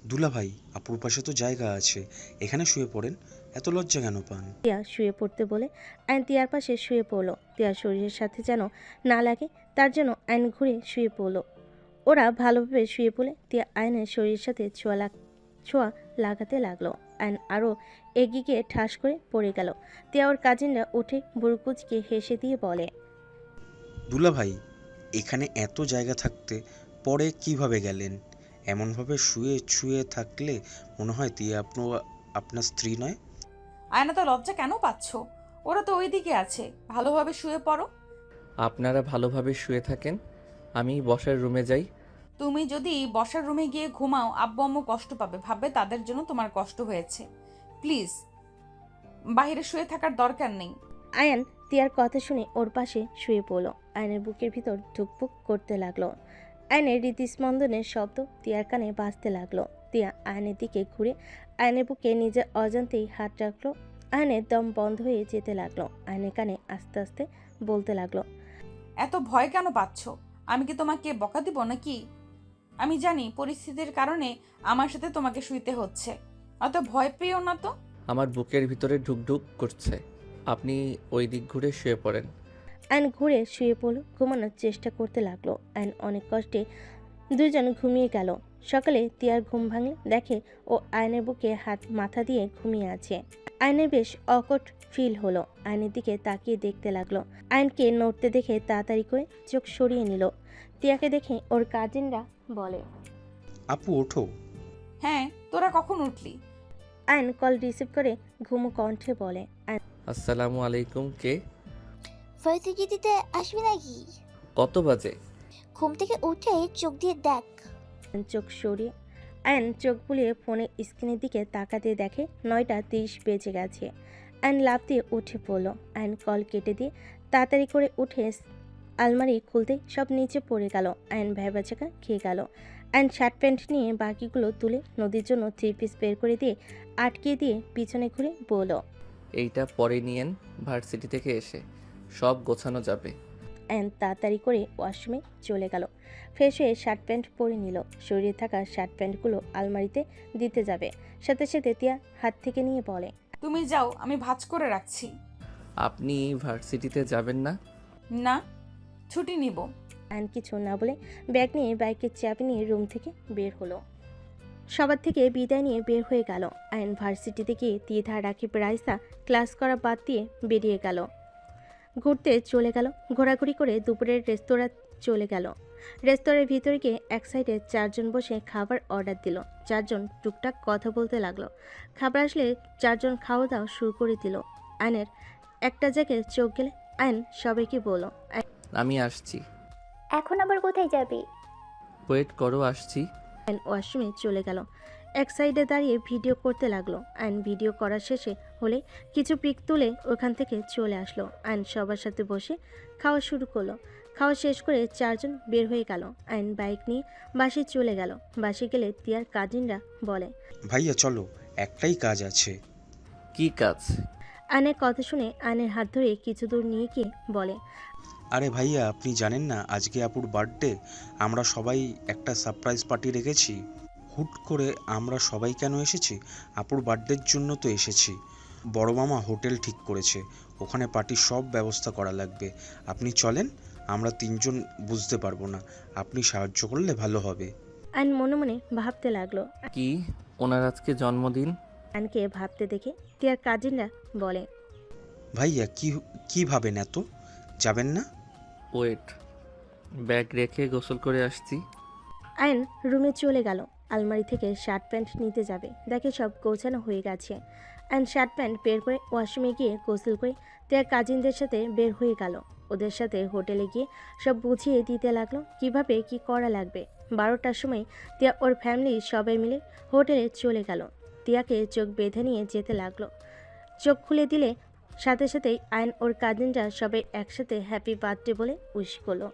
দুলা ভাই, আপুর পাশে তো জায়গা আছে, এখানে শুয়ে পড়েন, এত লজ্জা কেন পান? তিয়া শুয়ে পড়তে বলে আয়ন তিয়ার পাশে শুয়ে পড়লো। তিয়ার শরীরের সাথে যেন না লাগে তার জন্য আয়ন ঘুরে শুয়ে পড়লো। ওরা ভালোভাবে শুয়ে পড়লে তিয়া আয়নের শরীরের সাথে ছোঁয়া লাগাতে লাগলো। আয়ন আরও এগিয়ে গিয়ে ঠাস করে পড়ে গেল। তিয়া ওর কাজিনরা উঠে বুড়কুচকে হেসে দিয়ে বলে, দুলা ভাই, এখানে এত জায়গা থাকতে পরে কিভাবে গেলেন? এমনভাবে শুয়ে শুয়ে থাকলে মনে হয় তিয়া আপনার স্ত্রী নয়। আয়না, তো লজ্জা কেন পাচ্ছ? ওরা তো ওইদিকে আছে, ভালোভাবে শুয়ে পড়ো। আপনারা ভালোভাবে শুয়ে থাকেন, আমি বসার রুমে যাই। তুমি যদি বসার রুমে গিয়ে ঘুমাও, আব্বু আম্মু কষ্ট পাবে, ভাববে তাদের জন্য তোমার কষ্ট হয়েছে। প্লিজ, বাইরে শুয়ে থাকার দরকার নেই। আয়ন তিয়ার কথা শুনে ওর পাশে শুয়ে পড়লো। আয়নের বুকের ভিতর ধুকপুক করতে লাগলো। আয়নের হৃদস্পন্দনের শব্দ তিয়ার কানে বাজতে লাগলো। তিয়া আয়নের দিকে ঘুরে আয়নের বুকে নিজের অজান্তেই হাত রাখলো। আয়নের দম বন্ধ হয়ে যেতে লাগলো। আয়নের কানে আস্তে আস্তে বলতে লাগলো, এত ভয় কেন পাচ্ছ? আমি কি তোমাকে বকা দিব নাকি? আমি জানি পরিস্থিতির কারণে আমার সাথে তোমাকে শুইতে হচ্ছে, অত ভয় পেও না তো। আমার বুকের ভিতরে ঢুকঢুক করছে, আপনি ওই দিক ঘুরে শুয়ে পড়েন। আয়ন ঘুরে শুয়ে পড়লো। ঘুমানোর চেষ্টা করতে লাগলো। আয়ন অনেক কষ্টে দুজন ঘুমিয়ে গেল। সকালে তিয়ার ঘুম ভাঙলে দেখে ও আয়নের বুকে হাত মাথা দিয়ে ঘুমিয়ে আছে। আয়নের বেশ অকট ফিল হলো। আয়নের দিকে তাকিয়ে দেখতে লাগলো। আয়নকে নড়তে দেখে তাড়াতাড়ি করে চোখ সরিয়ে নিল। তিয়াকে দেখে ওর কাজিনরা বলে, আপু ওঠো। হ্যাঁ, তোরা কখন উঠলি? আয়ন কল রিসিভ করে ঘুমো কণ্ঠে বলে, আসসালামু আলাইকুম। কে? ভার্সিটিতে আসবি নাকি? কত বাজে? ঘুম থেকে উঠে চোখ দিয়ে দেখ। চোখ সরিয়ে আয়ন চোখ বুলিয়ে ফোনের স্ক্রিনের দিকে তাকাতে দেখে 9:30 বেজে গেছে। আয়ন লাফ দিয়ে উঠে পড়লো। আয়ন কল কেটে দিয়ে তাড়াতাড়ি করে উঠে আলমারি খুলতে সব নিচে পড়ে গেল। আয়ন ভ্যাবাচাকা খেয়ে গেল। আয়ন শার্ট প্যান্ট নিয়ে বাকিগুলো তুলে নদীর জন্য 3 পিস বের করে দিয়ে আটকে দিয়ে পিছনে ঘুরে বলল, এইটা পরে নিয়েন, ভার্সিটি থেকে এসে সব গোছানো যাবে। অ্যান তাড়াতাড়ি করে ওয়াশরুমে চলে গেল। ফ্রেশ হয়ে শার্ট প্যান্ট পরে নিল। শরীরে থাকা শার্ট প্যান্টগুলো আলমারিতে দিতে যাবে, সাথে সাথে তিয়া হাত থেকে নিয়ে বলে, তুমি যাও, আমি ভাঁজ করে রাখছি। আপনি ভার্সিটিতে যাবেন না? না, ছুটি নিব। অ্যান কিছু না বলে ব্যাগ নিয়ে বাইকের চাবি নিয়ে রুম থেকে বের হলো। সবার থেকে বিদায় নিয়ে বের হয়ে গেল। আইন ভার্সিটিতে গিয়ে দ্বিধা, রাকিব, রাইসা ক্লাস করা বাদ দিয়ে বেরিয়ে গেল। ঘুরতে চলে গেল। ঘোরাঘুরি করে দুপুরের রেস্তোরাঁ চলে গেল। রেস্তোরাঁর ভিতরে গিয়ে এক সাইডে 4 জন বসে খাবার অর্ডার দিল। 4 জন টুকটাক কথা বলতে লাগলো। খাবার আসলে 4 জন খাওয়া দাওয়া শুরু করে দিল। আইনের একটা জায়গায় চোখ গেলে আইন সবাইকে বলল, আমি আসছি। এখন আবার কোথায় যাবি? ওয়েট করো, আসছি। আইন ওয়াশরুমে চলে গেল। এক সাইডে দাঁড়িয়ে ভিডিও করতে লাগলো। আইন ভিডিও করা শেষে হলে কিছু পিক তুলে ওখান থেকে চলে আসলো। আইন সবার সাথে বসে খাওয়া শুরু করলো। খাওয়া শেষ করে 4 জন বের হয়ে গেল। আইন বাইক নিয়ে বাসে চলে গেল। বাসে গেলে তিয়ার কাজিনরা বলে, ভাইয়া চলো, একটাই কাজ আছে। কি কাজ? আইনের কথা শুনে আইনের হাত ধরে কিছু দূর নিয়ে গিয়ে বলে, আরে ভাইয়া, আপনি জানেন না আজকে আপুর বার্থডে? আমরা সবাই একটা সারপ্রাইজ পার্টি রেখেছি। হুট করে আমরা সবাই কেন এসেছি? আপুর বার্থডের জন্য তো এসেছি। বড় মামা হোটেল ঠিক করেছে, ওখানে পার্টির সব ব্যবস্থা করা লাগবে। আপনি চলেন, আমরা 3 জন বুঝতে পারবো না, আপনি সাহায্য করলে ভালো হবে। আইন মনে মনে ভাবতে লাগলো। কি, ওনার আজকে জন্মদিন? আইনকে ভাবতে দেখে তিয়ার কাজিনরা বলে, ভাইয়া কি ভাবেন এত? যাবেন না? ওয়েট, ব্যাগ রেখে গোসল করে আসছি। আইন রুমে চলে গেল। আলমারি থেকে শার্ট প্যান্ট নিতে যাবে, দেখে সব গোছানো হয়ে গেছে। আইন শার্ট প্যান্ট বের করে ওয়াশরুমে গিয়ে গোসল করে তার কাজিনদের সাথে বের হয়ে গেল। ওদের সাথে হোটেলে গিয়ে সব বুঝিয়ে দিতে লাগলো কিভাবে কি করা লাগবে। 12টার সময় তিয়া ওর ফ্যামিলি সবাই মিলে হোটেলে চলে গেল। তিয়াকে চোখ বেঁধে নিয়ে যেতে লাগলো। চোখ খুলে দিলে সাথে সাথেই আইন ওর কাজিনরা সবাই একসাথে হ্যাপি বার্থডে বলে উইশ করলো।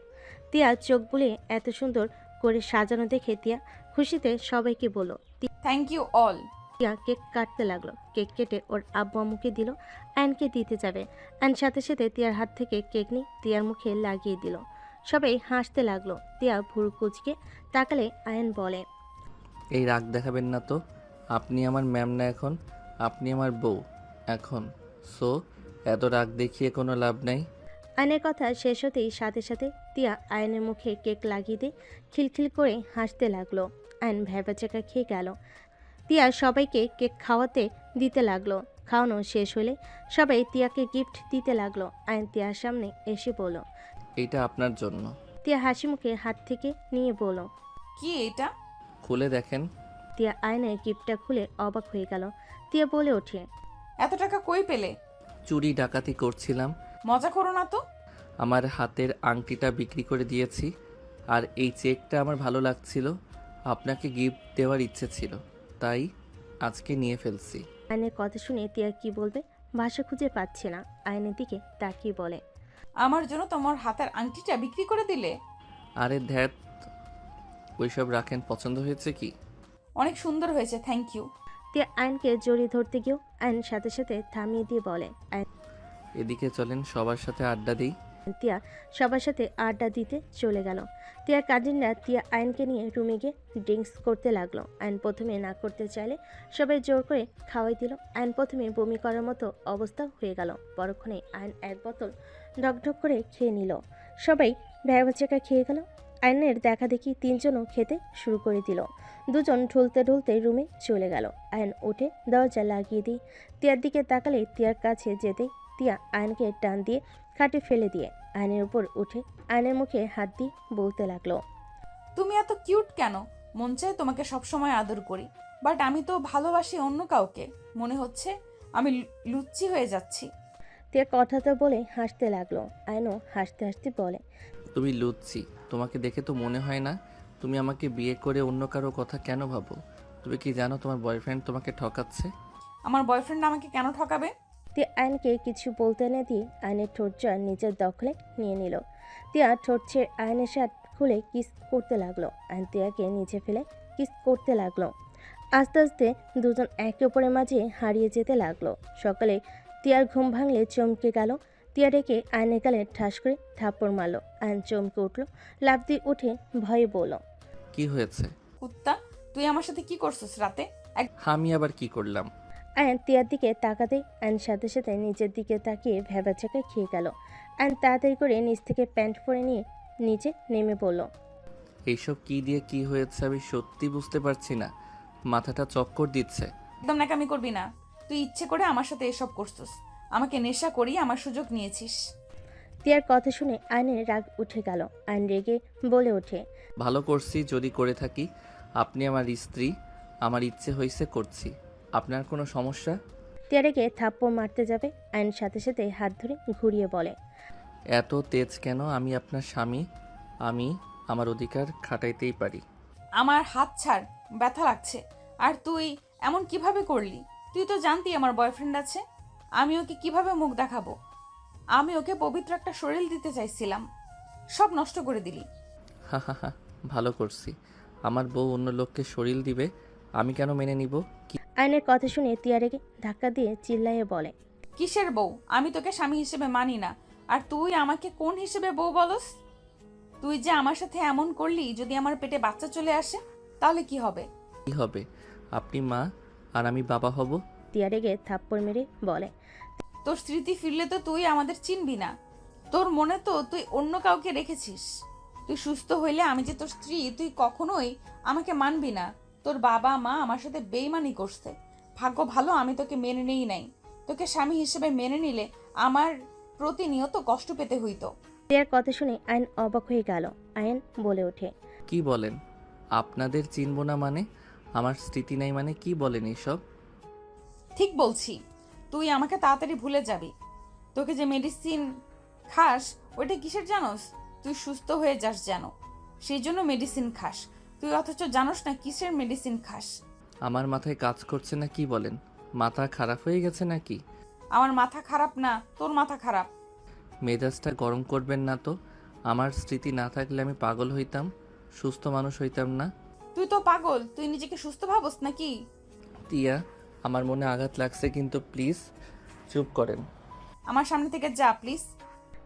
তিয়া চোখ বুলিয়ে এত সুন্দর করে সাজানো দেখে তিয়া খুশিতে সবাইকে বলল, thank you all. Tiya cake কাটতে লাগলো। কেক কেটে ওর আব্বু আম্মুকে দিল। আয়নকে দিতে যাবে। আয়ন সাথে সাথে তিয়ার হাত থেকে কেক নিয়ে তিয়ার মুখে লাগিয়ে দিল। সবাই হাসতে লাগলো। তিয়া ভুরু কুচকে তাকালে আয়ন বলে, এই রাগ দেখাবেন না তো, আপনি আমার ম্যাম না, এখন আপনি আমার বউ এখন। সো এত রাগ দেখিয়ে কোনো লাভ নাই। আয়নের কথা শেষ হতেই সাথে সাথে তিয়া আয়নের মুখে কেক লাগিয়ে দিয়ে খিলখিল করে হাসতে লাগলো। আয়ন ভ্যাবাচাকা খেয়ে গেল। তিয়া সবাইকে কেক খাওয়াতে দিতে লাগলো। খাওয়ানো শেষ হলে সবাই তিয়াকে গিফট দিতে লাগলো। আয়ন তিয়ার সামনে এসে বলল, এইটা আপনার জন্য। তিয়া হাসি মুখে হাত থেকে নিয়ে বলল, কি এটা? খুলে দেখেন। তিয়া আয়নের গিফটটা খুলে অবাক হয়ে গেল। তিয়া বলে ওঠে, এত টাকা কই পেলে? চুরি ডাকাতি করছিলাম। মজা করো না তো। আমার হাতের আংটিটা বিক্রি করে দিয়েছি, আর এই চেকটা আমার ভালো লাগছিল, আপনাকে গিফট দেওয়ার ইচ্ছে ছিল, তাই আজকে নিয়ে ফেলছি। আয়নের কথা শুনে তিয়া কি বলবে ভাষা খুঁজে পাচ্ছে না। আয়নের দিকে তাকিয়ে বলে, আমার জন্য তোমার হাতের আংটিটা বিক্রি করে দিলে? আরে ধ্যাত, ওইসব রাখেন, পছন্দ হয়েছে কি? অনেক সুন্দর হয়েছে, থ্যাংক ইউ। তিয়া আয়নকে জড়িয়ে ধরতে গিয়েও আয়ন সাথে সাথে থামিয়ে দিয়ে বলে, এদিকে চলেন, সবার সাথে আড্ডা দিই। তিয়া সবার সাথে আড্ডা দিতে চলে গেল। তিয়ার কাজিনরা তিয়া আয়নকে নিয়ে রুমে গিয়ে ড্রিঙ্কস করতে লাগলো। আয়ন প্রথমে না করতে চাইলে সবাই জোর করে খাওয়াই দিল। আয়ন প্রথমে বমি করার মতো অবস্থা হয়ে গেল। পরক্ষণে আয়ন এক বোতল ঢকঢক করে খেয়ে নিল। সবাই ভ্যাবাচাকা খেয়ে গেল। আয়নের দেখা দেখি 3 জনও খেতে শুরু করে দিল। 2 জন ঢুলতে ঢুলতে রুমে চলে গেল। আয়ন উঠে দরজা লাগিয়ে দিই। তিয়ার দিকে তাকালে তিয়ার কাছে যেতেই তিয়া আয়নকে টান দিয়ে খাটে ফেলে দিয়ে আয়নের উপর উঠে আয়নের মুখে হাত দিয়ে বলতে লাগলো, তুমি এত কিউট কেন? মন চায় তোমাকে সবসময় আদর করি, বাট আমি তো ভালোবাসি অন্য কাউকে। মনে হচ্ছে আমি লুচ্চি হয়ে যাচ্ছি। তিয়া কথাটা বলে হাসতে লাগলো। আয়নও হাসতে হাসতে বলে, তুমি লুচ্ছি, তোমাকে দেখে তো মনে হয় না। তুমি আমাকে বিয়ে করে অন্য কারো কথা কেন ভাবো? তুমি কি জানো তোমার বয়ফ্রেন্ড তোমাকে ঠকাচ্ছে? আমার বয়ফ্রেন্ড আমাকে কেন ঠকাবে? তিয়া আয়নকে কিছু বলতে না দিয়ে আয়নের ঠোঁট জোড়া নিজের দখলে নিয়ে নিল। তিয়া ঠোঁট ছেড়ে আয়নের শার্ট খুলে কিস করতে লাগলো। আয়ন তিয়াকে নিচে ফেলে কিস করতে লাগলো। আস্তে আস্তে 2 জন একে অপরের মাঝে হারিয়ে যেতে লাগলো। সকালে তিয়ার ঘুম ভাঙলে চমকে গেল। তিয়া ডেকে আয়নের গালে ঠাস করে থাপ্পড় মারল। আয়ন চমকে উঠল, লাফ দিয়ে উঠে ভয়ে বলল, কি হয়েছে? কুত্তা, তুই আমার সাথে কি করছিস রাতে? আমি আবার কি করলাম? আয়ন তিয়ার দিকে তাকাতেই আয়ন সাথে সাথে নিজের দিকে তাকিয়ে ভ্যাবাচাকা খেয়ে গেল। আয়ন তাড়াতাড়ি করে নিচ থেকে প্যান্ট পরে নিয়ে নিচে নেমে পড়ল। এইসব কি দিয়ে কি হয়েছে আমি সত্যি বুঝতে পারছি না, মাথাটা চক্কর দিচ্ছে। একদম নাকামি করবি না। তুই ইচ্ছে করে আমার সাথে এসব করছিস, আমাকে নেশা করিয়ে আমার সুযোগ নিয়েছিস। তিয়ার কথা শুনে আয়নের রাগ উঠে গেল। আয়ন রেগে বলে ওঠে, ভালো করছি যদি করে থাকি। আপনি আমার স্ত্রী, আমার ইচ্ছে হয়েছে করছি। আপনার কোনো সমস্যা? তিয়া রেগে থাপ্পড় মারতে যাবে, আয়ন সাথে সাথে হাত ধরে ঘুরিয়ে বলে, এত তেজ কেন? আমি আপনার স্বামী, আমি আমার অধিকার খাটাইতেই পারি। আমার হাত ছাড়, ব্যথা লাগছে। আর তুই এমন কিভাবে করলি? তুই তো জানতি আমার বয়ফ্রেন্ড আছে। আমি ওকে কিভাবে মুখ দেখাবো? আমি ওকে পবিত্র একটা শরীর দিতে চাইছিলাম, সব নষ্ট করে দিলি। হা হা হা, ভালো করছি। আমার বউ অন্য লোককে শরীর দিবে, আমি কেন মেনে নিব? আয়নের কথা শুনে তিয়া রেগে ধাক্কা দিয়ে চিল্লাইয়ে বলে, কিসের বউ? আমি তোকে স্বামী হিসেবে মানি না। আর তুই আমাকে কোন হিসেবে বউ বলস? তুই যে আমার সাথে এমন করলি, যদি আমার পেটে বাচ্চা চলে আসে তাহলে কি হবে? কি হবে? আপনি মা আর আমি বাবা হব। তিয়া রেগে থাপ্পড় মেরে বলে, তোর স্মৃতি ফিরলে তো তুই আমাদের চিনবি না। তোর মনে তো তুই অন্য কাউকে রেখেছিস। তুই সুস্থ হইলে আমি যে তোর স্ত্রী, তুই কখনোই আমাকে মানবি না। তোর বাবা মা আমার সাথে বেইমানি করছে। ভাগ্য ভালো আমি তোকে মেনে নেই নাই। তোকে স্বামী হিসেবে মেনে নিলে আমার প্রতিনিয়ত কষ্ট পেতে হইতো। তিয়ার কথা শুনে আয়ন অবাক হয়ে গেল। আয়ন বলে ওঠে, কি বলেন? আপনাদের চিনব না মানে? আমার স্মৃতি নাই মানে? কি বলেন এইসব? ঠিক বলছি, তুই আমাকে তাড়াতাড়ি ভুলে যাবি। তোকে যে মেডিসিন খাস ওইটা কিসের জানোস? তুই সুস্থ হয়ে যাস যেন, সেই জন্য মেডিসিন খাস। তুই অথচ জানোস না কিসের মেডিসিন খাস। আমার মাথায় কাজ করছে না কি বলেন? মাথা খারাপ হয়ে গেছে নাকি? আমার মাথা খারাপ না, তোর মাথা খারাপ। মেজাজটা গরম করবেন না তো। আমার স্মৃতি না থাকলে আমি পাগল হইতাম, সুস্থ মানুষ হইতাম না। তুই তো পাগল, তুই নিজেকে সুস্থ ভাবস নাকি? তিয়া, আমার মনে আঘাত লাগছে কিন্তু প্লিজ চুপ করেন। আমার সামনে থেকে যা প্লিজ।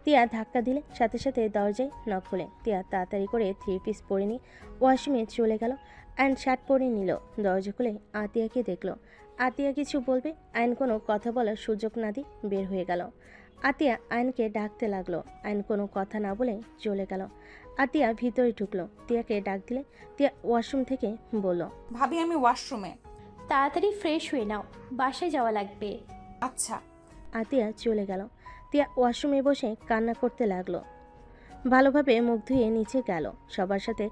তিয়া ধাক্কা দিলে সাথে সাথে দরজায় নক খুলে তিয়া তাড়াতাড়ি করে 3 পিস পরে নিয়ে ওয়াশরুমে চলে গেল। আয়ন শার্ট পরে নিল। দরজা খুলে আতিয়াকে দেখলো। আতিয়া কিছু বলবে, আয়ন কোনো কথা বলার সুযোগ না দিয়ে বের হয়ে গেল। আতিয়া আয়নকে ডাকতে লাগলো। আয়ন কোনো কথা না বলে চলে গেল। আতিয়া ভিতরে ঢুকলো। তিয়াকে ডাক দিলে তিয়া ওয়াশরুম থেকে বলল, ভাবি আমি ওয়াশরুমে। তাড়াতাড়ি ফ্রেশ হয়ে নাও, বাসায় যাওয়া লাগবে। আচ্ছা। আতিয়া চলে গেল। তিয়া ওয়াশরুমে বসে কান্না করতে লাগলো। ভালোভাবে মুখ ধুয়ে নিচে গেল। সবার সাথে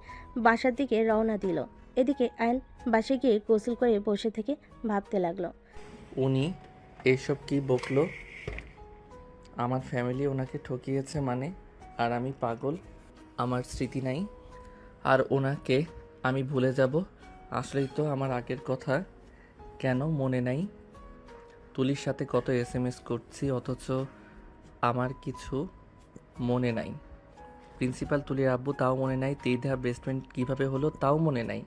বাসার দিকে রওনা দিল। এদিকে আয়ন বাসে গিয়ে গোসল করে বসে থেকে ভাবতে লাগলো, উনি এসব কি বকলো? আমার ফ্যামিলি ওনাকে ঠকিয়েছে মানে? আর আমি পাগল, আমার স্মৃতি নাই, আর ওনাকে আমি ভুলে যাব? আসলেই তো আমার আগের কথা কেন মনে নাই? তুলির সাথে কত SMS করছি অথচ আমার কিছু মনে নাই। প্রিন্সিপাল তুলির আব্বু তাও মনে নাই। ত্রিধা বেস্ট ফ্রেন্ড কীভাবে হলো তাও মনে নাই।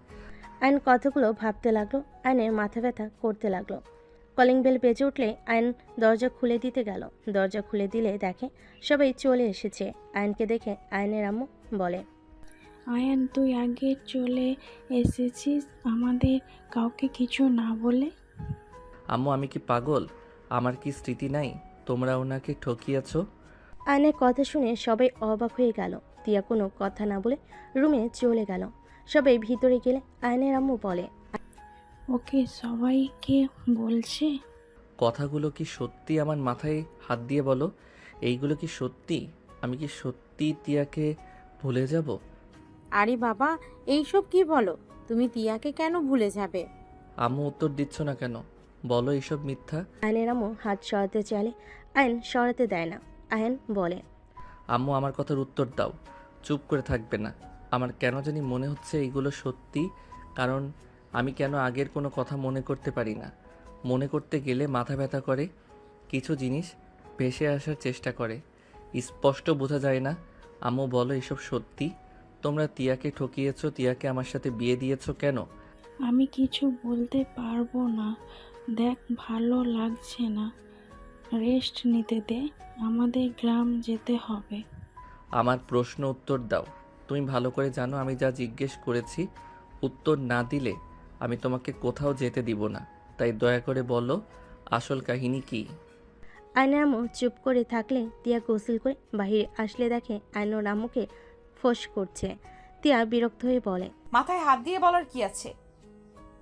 আয়ন কথাগুলো ভাবতে লাগলো। আয়নের মাথা ব্যথা করতে লাগলো। কলিং বেল বেজে উঠলে আয়ন দরজা খুলে দিতে গেল। দরজা খুলে দিলে দেখে সবাই চলে এসেছে। আয়নকে দেখে আয়নের আম্মু বলে, আয়ান তুই আগে চলে এসেছিস আমাদের কাউকে কিছু না বলে? আম্মু আমি কি পাগল? আমার কি স্মৃতি নাই? তোমরা ওনাকে ঠকিয়েছ। আয়নের কথা শুনে সবাই অবাক হয়ে গেল। তিয়া কোনো কথা না বলে রুমে চলে গেল। সবাই ভিতরে গেলে আয়নের আম্মু বলে, ওকে সবাইকে বলছে? কথাগুলো কি সত্যি? আমার মাথায় হাত দিয়ে বলো, এইগুলো কি সত্যি? আমি কি সত্যি তিয়াকে ভুলে যাব? আরে বাবা, এইসব কি বলো? তুমি তিয়াকে কেন ভুলে যাবে? আম্মু উত্তর দিচ্ছ না কেন? বলো এইসব মিথ্যা। আয়নের আম্মু হাত সরাতে চাইলে আয়ন সরাতে দেয় না। আয়ন বলে, আম্মু আমার কথার উত্তর দাও, চুপ করে থাকবে না। আমার কেন জানি মনে হচ্ছে এইগুলো সত্যি, কারণ আমি কেন আগের কোনো কথা মনে করতে পারি না। মনে করতে গেলে মাথা ব্যথা করে, কিছু জিনিস ভেসে আসার চেষ্টা করে, স্পষ্ট বোঝা যায় না। আম্মু বলো এসব সত্যি? তোমরা তিয়াকে ঠকিয়েছো, তিয়াকে আমার সাথে বিয়ে দিয়েছো কেন? আমি কিছু বলতে পারবো না। দেখ ভালো লাগছে না, রেস্ট নিতে দে, আমাদের গ্রাম যেতে হবে। আমার প্রশ্ন উত্তর দাও। তুমি ভালো করে জানো আমি যা জিজ্ঞেস করেছি উত্তর না দিলে আমি তোমাকে কোথাও যেতে দিব না। তাই দয়া করে বলো আসল কাহিনী কি? আয়নার আম্মু চুপ করে থাকলে তিয়া গোসল করে বাহিরে আসলে দেখে আয়নোর আম্মুকে ফোঁস করছে। তিয়া বিরক্ত হয়ে বলে, মাথায় হাত দিয়ে বলার কি আছে?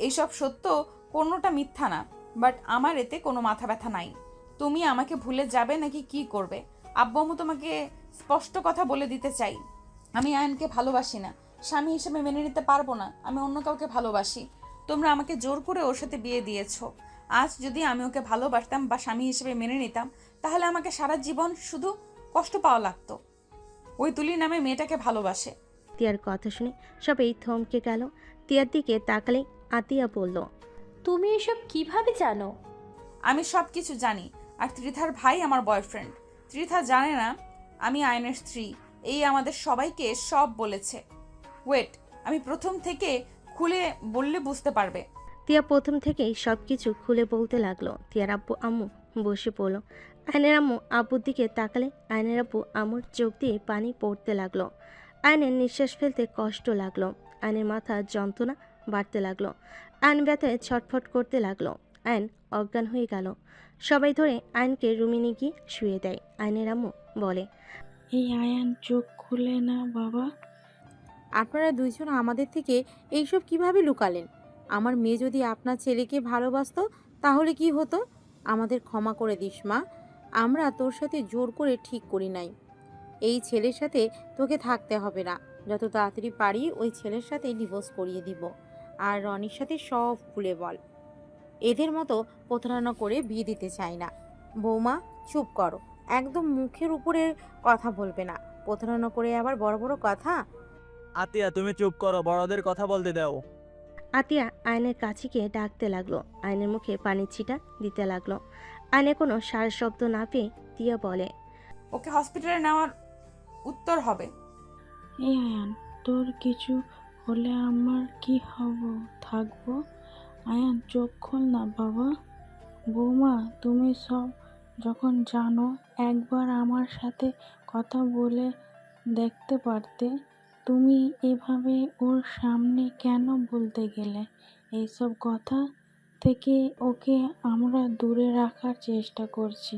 এইসব সত্য, কোনোটা মিথ্যা না, বাট আমার এতে কোনো মাথা ব্যথা নাই। তুমি আমাকে ভুলে যাবে নাকি কি করবে? আব্বু আম্মু তোমাকে স্পষ্ট কথা বলে দিতে চাই, আমি আয়নকে ভালোবাসি না, স্বামী হিসেবে মেনে নিতে পারবো না, আমি অন্য কাউকে ভালোবাসি। তোমরা আমাকে জোর করে ওর সাথে বিয়ে দিয়েছো। আজ যদি আমি ওকে ভালোবাসতাম বা স্বামী হিসেবে মেনে নিতাম, তাহলে আমাকে সারা জীবন শুধু কষ্ট পাওয়া লাগতো। ওই তুলি নামে মেয়েটাকে ভালোবাসে। তিয়ার কথা শুনে সবাই থমকে গেল। তিয়ার দিকে তাকালে আতিয়া বলল, তুমি এসব কিভাবে জানো? আমি সব কিছু জানি, আর ত্রিধার ভাই আমার বয়ফ্রেন্ড। ত্রিধা জানে না আমি আয়নের স্ত্রী, এই আমাদের সবাইকে সব বলেছে। ওয়েট, আমি প্রথম থেকে খুলে বললে বুঝতে পারবে। তিয়া প্রথম থেকেই সব কিছু খুলে বলতে লাগলো। তিয়ার আব্বু আম্মু বসে পড়ল। আয়নের আম্মু আব্বুর দিকে তাকালে আয়নের আব্বু আম্মুর চোখ দিয়ে পানি পড়তে লাগলো। আয়নের নিঃশ্বাস ফেলতে কষ্ট লাগলো। আয়নের মাথা যন্ত্রণা বাড়তে লাগলো। আয়ন ব্যথায় ছটফট করতে লাগলো। আয়ন অজ্ঞান হয়ে গেল। সবাই ধরে আয়নকে রুমে নিয়ে গিয়ে শুয়ে দেয়। আয়নের আম্মু বলে, এই আয়ান চোখ খুলে না বাবা। আপনারা দুইজন আমাদের থেকে এইসব কিভাবে লুকালেন? আমার মেয়ে যদি আপনার ছেলেকে ভালোবাসতো তাহলে কি হতো? আমাদের ক্ষমা করে দিস মা, আমরা তোর সাথে জোর করে ঠিক করি নাই। এই ছেলের সাথে তোকে থাকতে হবে না। যত তাড়াতাড়ি পারি ওই ছেলের সাথে ডিভোর্স করিয়ে দিব। আর রনির সাথে সব খুলে বল। এদের মতো প্রতারণা করে বিয়ে দিতে চাই না। বৌমা চুপ করো, একদম মুখের উপরে কথা বলবে না। প্রতারণা করে আবার বড় বড় কথা। আতিয়া তুমি চুপ করো, বড়দের কথা বলতে দাও। আতিয়া আয়নের কাছে গিয়ে ডাকতে লাগলো। আয়নের মুখে পানির ছিটা দিতে লাগলো। আয়নে কোনো সার শব্দ না পেয়ে তিয়া বলে, ওকে হসপিটালে নেওয়ার উত্তর হবে। এই আয়ান, তোর কিছু হলে আমার কি হব? থাকবো? আয়ান চোখ খোল না বাবা। বৌমা তুমি সব যখন জানো, একবার আমার সাথে কথা বলে দেখতে পারতে। তুমি এভাবে ওর সামনে কেন বলতে গেলে? এইসব কথা থেকে ওকে আমরা দূরে রাখার চেষ্টা করছি।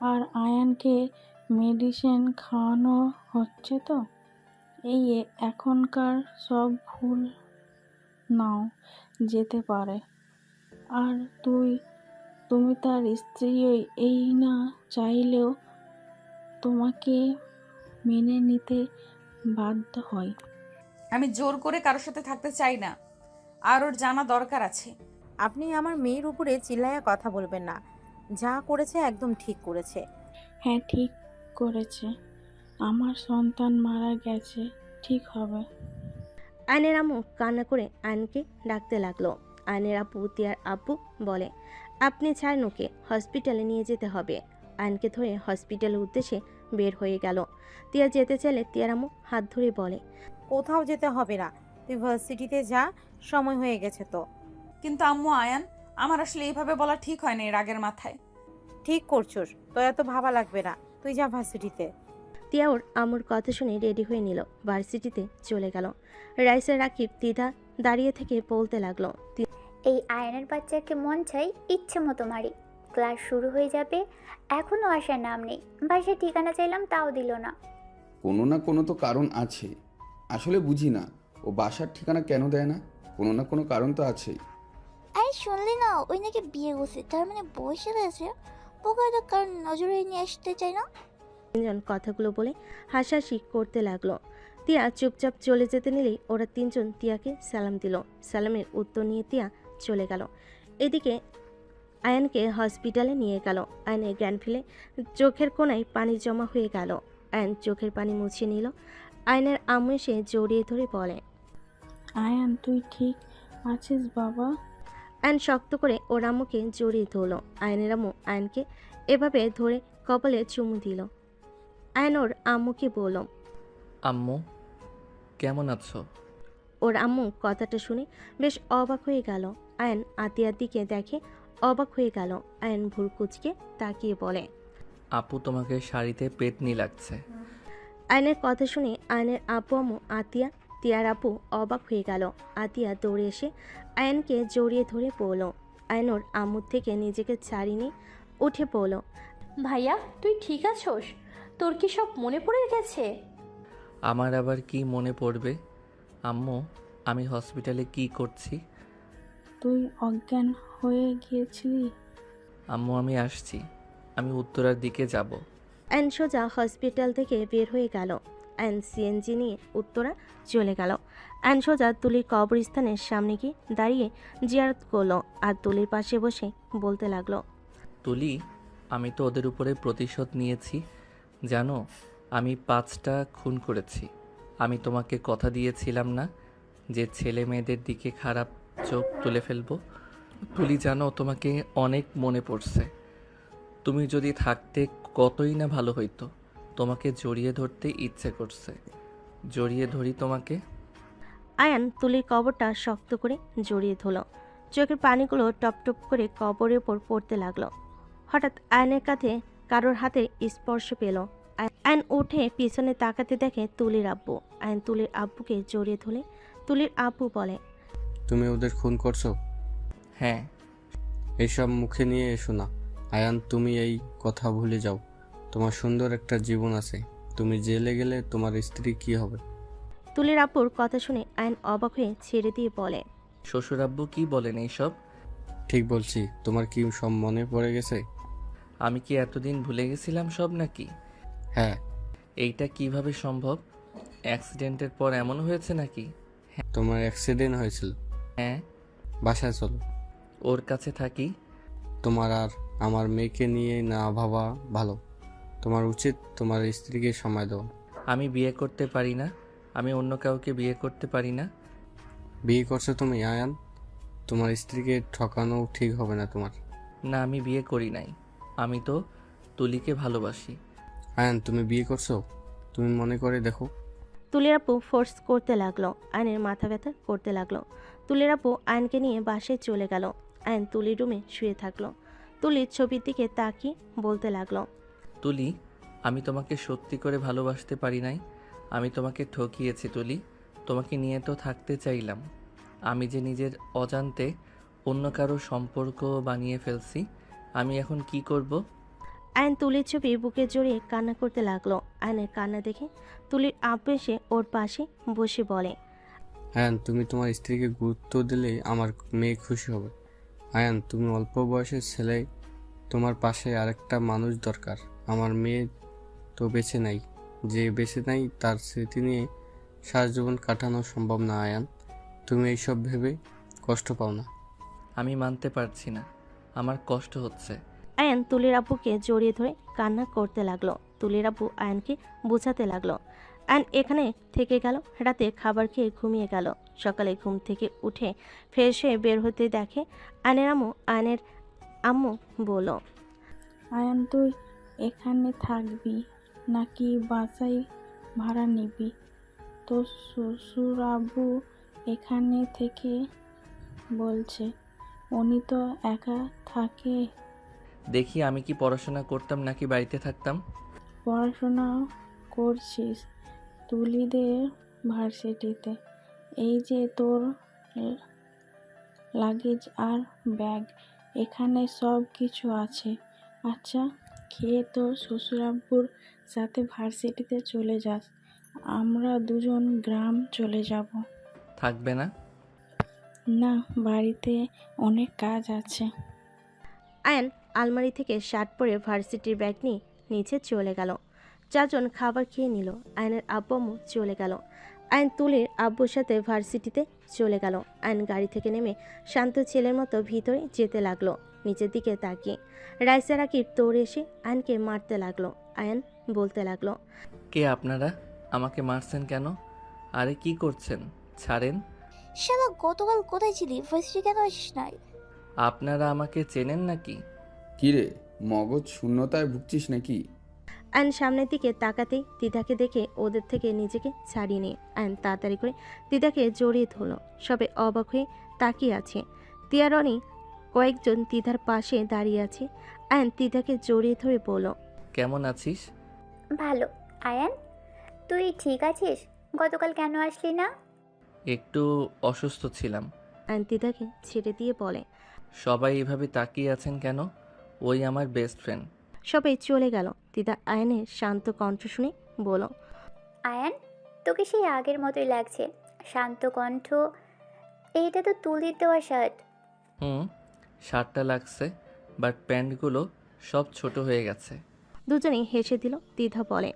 আর আয়ানকে মেডিসিন খাওয়ানো হচ্ছে তো। এই এখনকার সব ভুল নাও যেতে পারে। আর তুমি তার স্ত্রী, এই না চাইলেও তোমাকে মেনে নিতে বাধ্য হয়। আমি জোর করে কারোর সাথে থাকতে চাই না, আর ওর জানা দরকার আছে। আপনি আমার মেয়ের উপরে চিল্লায়া কথা বলবেন না। যা করেছে একদম ঠিক করেছে। হ্যাঁ ঠিক করেছে, আমার সন্তান মারা গেছে, ঠিক হবে। আয়নের আম্মু কান্না করে আয়নকে ডাকতে লাগলো। আয়নের আব্বু তিয়ার আব্বু বলে, আপনি ছাড়েন ওকে, হসপিটালে নিয়ে যেতে হবে। আয়নকে ধরে হসপিটালের উদ্দেশ্যে বের হয়ে গেল। তিয়া যেতে চাইলে তিয়ার আম্মু হাত ধরে বলে, কোথাও যেতে হবে না, তুই ভার্সিটিতে যা, সময় হয়ে গেছে তো। কিন্তু আম্মু আয়ান, আমার আসলে এইভাবে বলা ঠিক হয় না এর আগের মাথায়। ঠিক করছোস, তো এত ভাবা লাগবে না, তুই যা ভার্সিটিতে। তিয়া ওর আম্মুর কথা শুনে রেডি হয়ে নিল, ভার্সিটিতে চলে গেল। রাইসা রাকিব দ্বিধা দাঁড়িয়ে থেকে বলতে লাগলো, এই আয়নের বাচ্চাকে মন চাই ইচ্ছে মতো মারি। ক্লাস শুরু হয়ে যাবে, এখনও আসার নাম নেই। বাসায় ঠিকানা চাইলাম তাও দিল না। কোনো না কোনো তো কারণ আছে। আসলে বুঝি না ও বাসার ঠিকানা কেন দেয় না, কোনো না কোনো কারণ তো আছেই। আরে শুনলি না, ওই নাকি বিয়ে করছে, তার মানে বসে রয়েছে। পোকাটা কারণ নজরে নিয়ে আসতে চাই না। তিনজন কথাগুলো বলে হাসাহাসি করতে লাগলো। তিয়া চুপচাপ চলে যেতে নিলেই ওরা তিনজন তিয়াকে সালাম দিল। সালামের উত্তর নিয়ে তিয়া চলে গেল। এদিকে আয়ানকে হসপিটালে নিয়ে গেল। আয়নের জ্ঞান ফেলে চোখের কোণায় পানি জমা হয়ে গেল। আয়ন চোখের পানি মুছিয়ে নিল। আয়নের আম্মু এসে জড়িয়ে ধরে বলে, আয়ান তুই ঠিক আছিস বাবা? আয়ন শক্ত করে ওর আম্মুকে জড়িয়ে ধরল। আয়নের আম্মু আয়নকে এভাবে ধরে কপালে চুমু দিল। আয়ন ওর আম্মুকে বলল, আম্মু কেমন আছো? ওর আম্মু কথাটা শুনে বেশ অবাক হয়ে গেল। আয়ন আতিয়ার দিকে দেখে অবাক হয়ে গেল। আয়ন ভুল কুচকে তাকিয়ে বলে, আপু তোমাকে শাড়িতে পেতনি লাগছে। আয়নের কথা শুনে আয়নের আপু আম্মু আতিয়া, তিয়ার আপু অবাক হয়ে গেল। আতিয়া দৌড়ে এসে আয়নকে জড়িয়ে ধরে পড়ল। আয়নর আম্মুর থেকে নিজেকে ছাড়িয়ে নিয়ে উঠে পড়ল। ভাইয়া তুই ঠিক আছোস? তোর কি সব মনে পড়ে গেছে? আমার আবার কি মনে পড়বে আম্মু? আমি হসপিটালে কি করছি? তুই অজ্ঞান হয়ে গিয়েছিলি। আম্মু আমি আসছি, আমি উত্তরার দিকে যাব। আয়ন সোজা হসপিটাল থেকে বের হয়ে গেল। আয়ন সিএনজি নিয়ে উত্তরা চলে গেল। আয়ন সোজা তুলির কবরস্থানের সামনে গিয়ে দাঁড়িয়ে জিয়ারত করলো আর তুলির পাশে বসে বলতে লাগলো, তুলি, আমি তো ওদের উপরে প্রতিশোধ নিয়েছি জানো। আমি 5টা খুন করেছি। আমি তোমাকে কথা দিয়েছিলাম না যে ছেলে মেয়েদের দিকে খারাপ চোখ তুলে ফেলবো। তুলি জানো, তোমাকে অনেক মনে পড়ছে। তুমি যদি থাকতে কতই না ভালো হইতো। তোমাকে জড়িয়ে ধরতে ইচ্ছে করছে। জড়িয়ে ধরি তোমাকে। আয়ান তুলির কবরটা শক্ত করে জড়িয়ে ধরল। চোখের পানিগুলো টপ টপ করে কবরের ওপর পড়তে লাগলো। হঠাৎ আয়নের কাঁধে কারোর হাতের স্পর্শ পেল। আয়ন উঠে পিছনে তাকাতে দেখে তুলির আব্বু। আয়ন তুলির আব্বুকে জড়িয়ে ধরে তুলির আব্বু বলে, তুমি ওদের খুন করছো? হ্যাঁ। এইসব মুখে নিয়ে এসো না আয়ান, তুমি এই কথা ভুলে যাও। তোমার সুন্দর একটা জীবন আছে। তুমি জেলে গেলে তোমার স্ত্রী কি হবে? তুলির আব্বুর কথা শুনে আয়ন অবাক হয়ে ছেড়ে দিয়ে বলে, শ্বশুর আব্বু কি বলেন এইসব? ঠিক বলছি। তোমার কি সব মনে পড়ে গেছে? আমি কি এতদিন ভুলে গেছিলাম সব নাকি? হ্যাঁ। এইটা কিভাবে সম্ভব? অ্যাক্সিডেন্টের পর এমন হয়েছে নাকি? তোমার অ্যাক্সিডেন্ট হয়েছিল? হ্যাঁ। বাসায় চলো। ওর কাছে থাকি? তোমার আর আমার মেয়েকে নিয়ে না ভাবা ভালো। তোমার উচিত তোমার স্ত্রীকে সময় দেওয়া। আমি বিয়ে করতে পারি না। আমি অন্য কাউকে বিয়ে করতে পারি না। বিয়ে করছো তুমি আয়ান? তোমার স্ত্রীকে ঠকানো ঠিক হবে না তোমার। না, আমি বিয়ে করি নাই। আমি তো তুলিকে ভালোবাসি। আয়ান তুমি বিয়ে করছো? তুমি মনে করে দেখো। তুলির আপু ফোর্স করতে লাগলো। আয়নের মাথা ব্যথা করতে লাগলো। তুলির আপু আয়নকে নিয়ে বাসায় চলে গেল। আয়ন তুলির রুমে শুয়ে থাকলো। তুলির ছবির দিকে তাকিয়ে বলতে লাগলো, তুলি, আমি তোমাকে সত্যি করে ভালোবাসতে পারি নাই। আমি তোমাকে ঠকিয়েছি তুলি। তোমাকে নিয়ে তো থাকতে চাইলাম। আমি যে নিজের অজান্তে অন্য কারো সম্পর্ক বানিয়ে ফেলছি। আমি এখন কি করব? আয়ন তুলির ছবি বুকে জড়িয়ে কান্না করতে লাগলো। আয়নের কান্না দেখে তুলির আব্বু এসে ওর পাশে বসে বলে, আয়ান তুমি তোমার স্ত্রীকে গুরুত্ব দিলে আমার মেয়ে খুশি হবে। আয়ান তুমি অল্প বয়সের ছেলে, তোমার পাশে আরেকটা মানুষ দরকার। আমার মেয়ে তো বেঁচে নাই। যে বেঁচে নাই তার স্মৃতি নিয়ে সারা জীবন কাটানো সম্ভব না আয়ান। তুমি এইসব ভেবে কষ্ট পাও না? আমি মানতে পারছি না, আমার কষ্ট হচ্ছে। আয়ন তুলির আব্বুকে জড়িয়ে ধরে কান্না করতে লাগলো। তুলির আব্বু আয়নকে বোঝাতে লাগলো। আয়ন এখানে থেকে গেল। রাতে খাবার খেয়ে ঘুমিয়ে গেল। সকালে ঘুম থেকে উঠে ফ্রেশ হয়ে বের হতে দেখে আয়নের আম্মু বলল, আয়ান তুই এখানে থাকবি নাকি বাসায় ভাড়া নিবি? তোর শ্বশুর আব্বু এখানে থেকে বলছে উনি তো একা থাকে। দেখি আমি কি পড়াশোনা করতাম নাকি বাড়িতে থাকতাম। পড়াশোনা করছিস তুলিদের ভার্সিটিতে। এই যে তোর লাগেজ আর ব্যাগ, এখানে সব কিছু আছে। আচ্ছা, খেয়ে তোর শ্বশুরাব্বুর সাথে ভার্সিটিতে চলে যাস। আমরা দুজন গ্রাম চলে যাব। থাকবে না? না, বাড়িতে অনেক কাজ আছে। আয়ন আলমারি থেকে শার্ট পরে ভার্সিটির ব্যাগ নিয়ে নিচে চলে গেল। চারজন খাবার খেয়ে নিল। আয়নের আব্বু আম্মু চলে গেল। আয়ন তুলির আব্বুর সাথে ভার্সিটিতে চলে গেল। আয়ন গাড়ি থেকে নেমে শান্ত ছেলের মতো ভিতরে যেতে লাগলো। নিচের দিকে তাকিয়ে রাইসা রাকিব দৌড়ে এসে আয়নকে মারতে লাগলো। আয়ন বলতে লাগলো, কে আপনারা? আমাকে মারছেন কেন? আরে কি করছেন? ছাড়েন। শালা গতকাল কোথায় ছিলি? ভার্সিটি কেন আসিস নাই? আপনারা আমাকে চেনেন নাকি? কিরে, মগজ শূন্যতায় ভুগছিস নাকি? আয়ন সামনের দিকে তাকাতেই দিদাকে দেখে ওদের থেকে নিজেকে ছাড়িয়ে নিয়ে আয়ন তাড়াতাড়ি করে দিদাকে জড়িয়ে ধরল। সবে অবাক হয়ে তাকিয়ে আছে। তিয়া রনি কয়েকজন তিধার পাশে দাঁড়িয়ে আছে। আয়ান তিধাকে জড়িয়ে ধরে বলল, কেমন আছিস? ভালো। আয়ান, তুই ঠিক আছিস? গতকাল কেন আসলি না? একটু অসুস্থ ছিলাম। আয়ান তিধাকে ছেড়ে দিয়ে বলে। সবাই এভাবে তাকিয়ে আছেন কেন? ওই আমার বেস্ট ফ্রেন্ড। সবাই চলে গেল। তিধা আয়ানের শান্ত কণ্ঠ শুনে বলল, আয়ান, তোকে সেই আগের মতোই লাগছে। শান্ত কণ্ঠ। এইটা তো তুলির দেওয়া শার্ট। শার্টটা লাগছে, বাট প্যান্টগুলো সব ছোট হয়ে গেছে। দুজনেই হেসে দিল। তিধা বলে,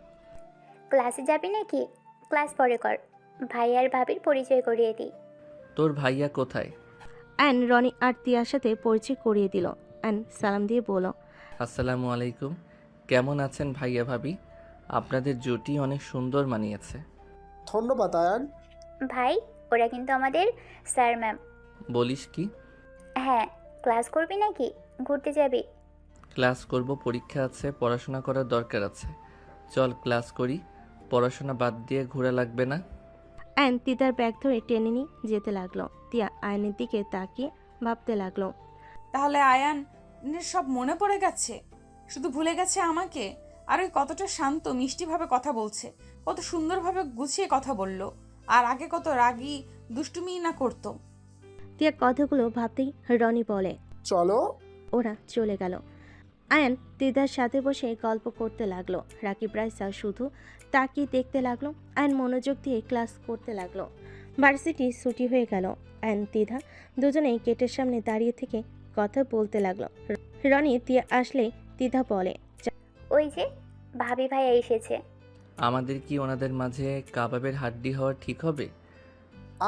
ক্লাসে যাবি নাকি? ক্লাস পরে কর। ভাই আর ভাবির পরিচয় করিয়ে দিই। তোর ভাইয়া কোথায়? আয়ান রনি আর তিয়ার সাথে পরিচয় করিয়ে দিল। আয়ান সালাম দিয়ে বলল, আসসালামু আলাইকুম। কেমন আছেন ভাইয়া ভাবি? আপনাদের জুটি অনেক সুন্দর মানিয়েছে। ধন্যবাদ আয়ান। ভাই, ওরা কিন্তু আমাদের স্যার ম্যাম। বলিস কি? হ্যাঁ, ক্লাস করবি নাকি ঘুরতে যাবি? ক্লাস করব, পরীক্ষা আছে, পড়াশোনা করার দরকার আছে। চল ক্লাস করি, পড়াশোনা বাদ দিয়ে ঘোরা লাগবে না। আয়ান তিতার ব্যাগ ধরে টেনে নিয়ে যেতে লাগলো। তিয়া আয়নের দিকে তাকিয়ে ভাবতে লাগলো, তাহলে আয়ানের সব মনে পড়ে গেছে, শুধু ভুলে গেছে আমাকে। আর ওই কতটা শান্ত মিষ্টিভাবে কথা বলছে, কত সুন্দরভাবে গুছিয়ে কথা বলল, আর আগে কত রাগী দুষ্টুমি না করতো। তিয়া কথাগুলো ভাবতেই রনি বলে, চলো। ওরা চলে গেল। আয়ান দিদার সাথে বসে গল্প করতে লাগলো। রাকিব রাইসা শুধু তাকিয়ে দেখতে লাগলো। আয়ান মনোযোগ দিয়ে ক্লাস করতে লাগলো। ভার্সিটি ছুটি হয়ে গেল। আয়ান তিধা দুজনেই গেটের সামনে দাঁড়িয়ে থেকে কথা বলতে লাগলো। রনি তিয়া আসলে তিধা বলে, ওই যে ভাবি ভাইয়া এসেছে। আমাদের কি ওনাদের মাঝে কাবাবের হাড্ডি হওয়া ঠিক হবে?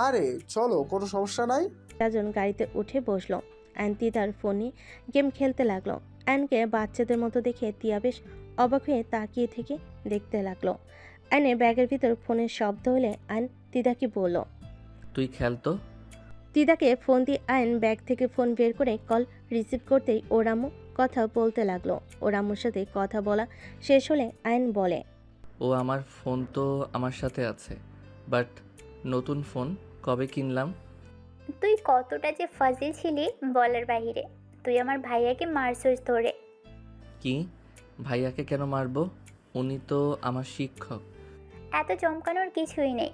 আরে চলো, কোনো সমস্যা নাই। চারজন গাড়িতে উঠে বসলো। আয়ান তিধার ফোনে গেম খেলতে লাগলো। আয়ানকে বাচ্চাদের মতো দেখে তিয়া বেশ অবাক হয়ে তাকিয়ে থেকে দেখতে লাগলো। আয়নের ব্যাগের ভিতর ফোনের শব্দ হলে আয়ন তিদাকে বলল, তুই খেল তো। তিদাকে ফোন দিয়ে আয়ন ব্যাগ থেকে ফোন বের করে কল রিসিভ করতেই ওর আম্মু কথা বলতে লাগলো। ওর আম্মুর সাথে কথা বলা শেষ হলে আয়ন বলে, ও আমার ফোন তো আমার সাথে আছে, বাট নতুন ফোন কবে কিনলাম। তুই কতটা যে ফাজিল ছিলি বলার বাহিরে। তুই আমার ভাইয়াকে মারছিস ধরে। কি? ভাইয়াকে কেন মারবো? উনি তো আমার শিক্ষক। এত চমকানোর কিছুই নেই।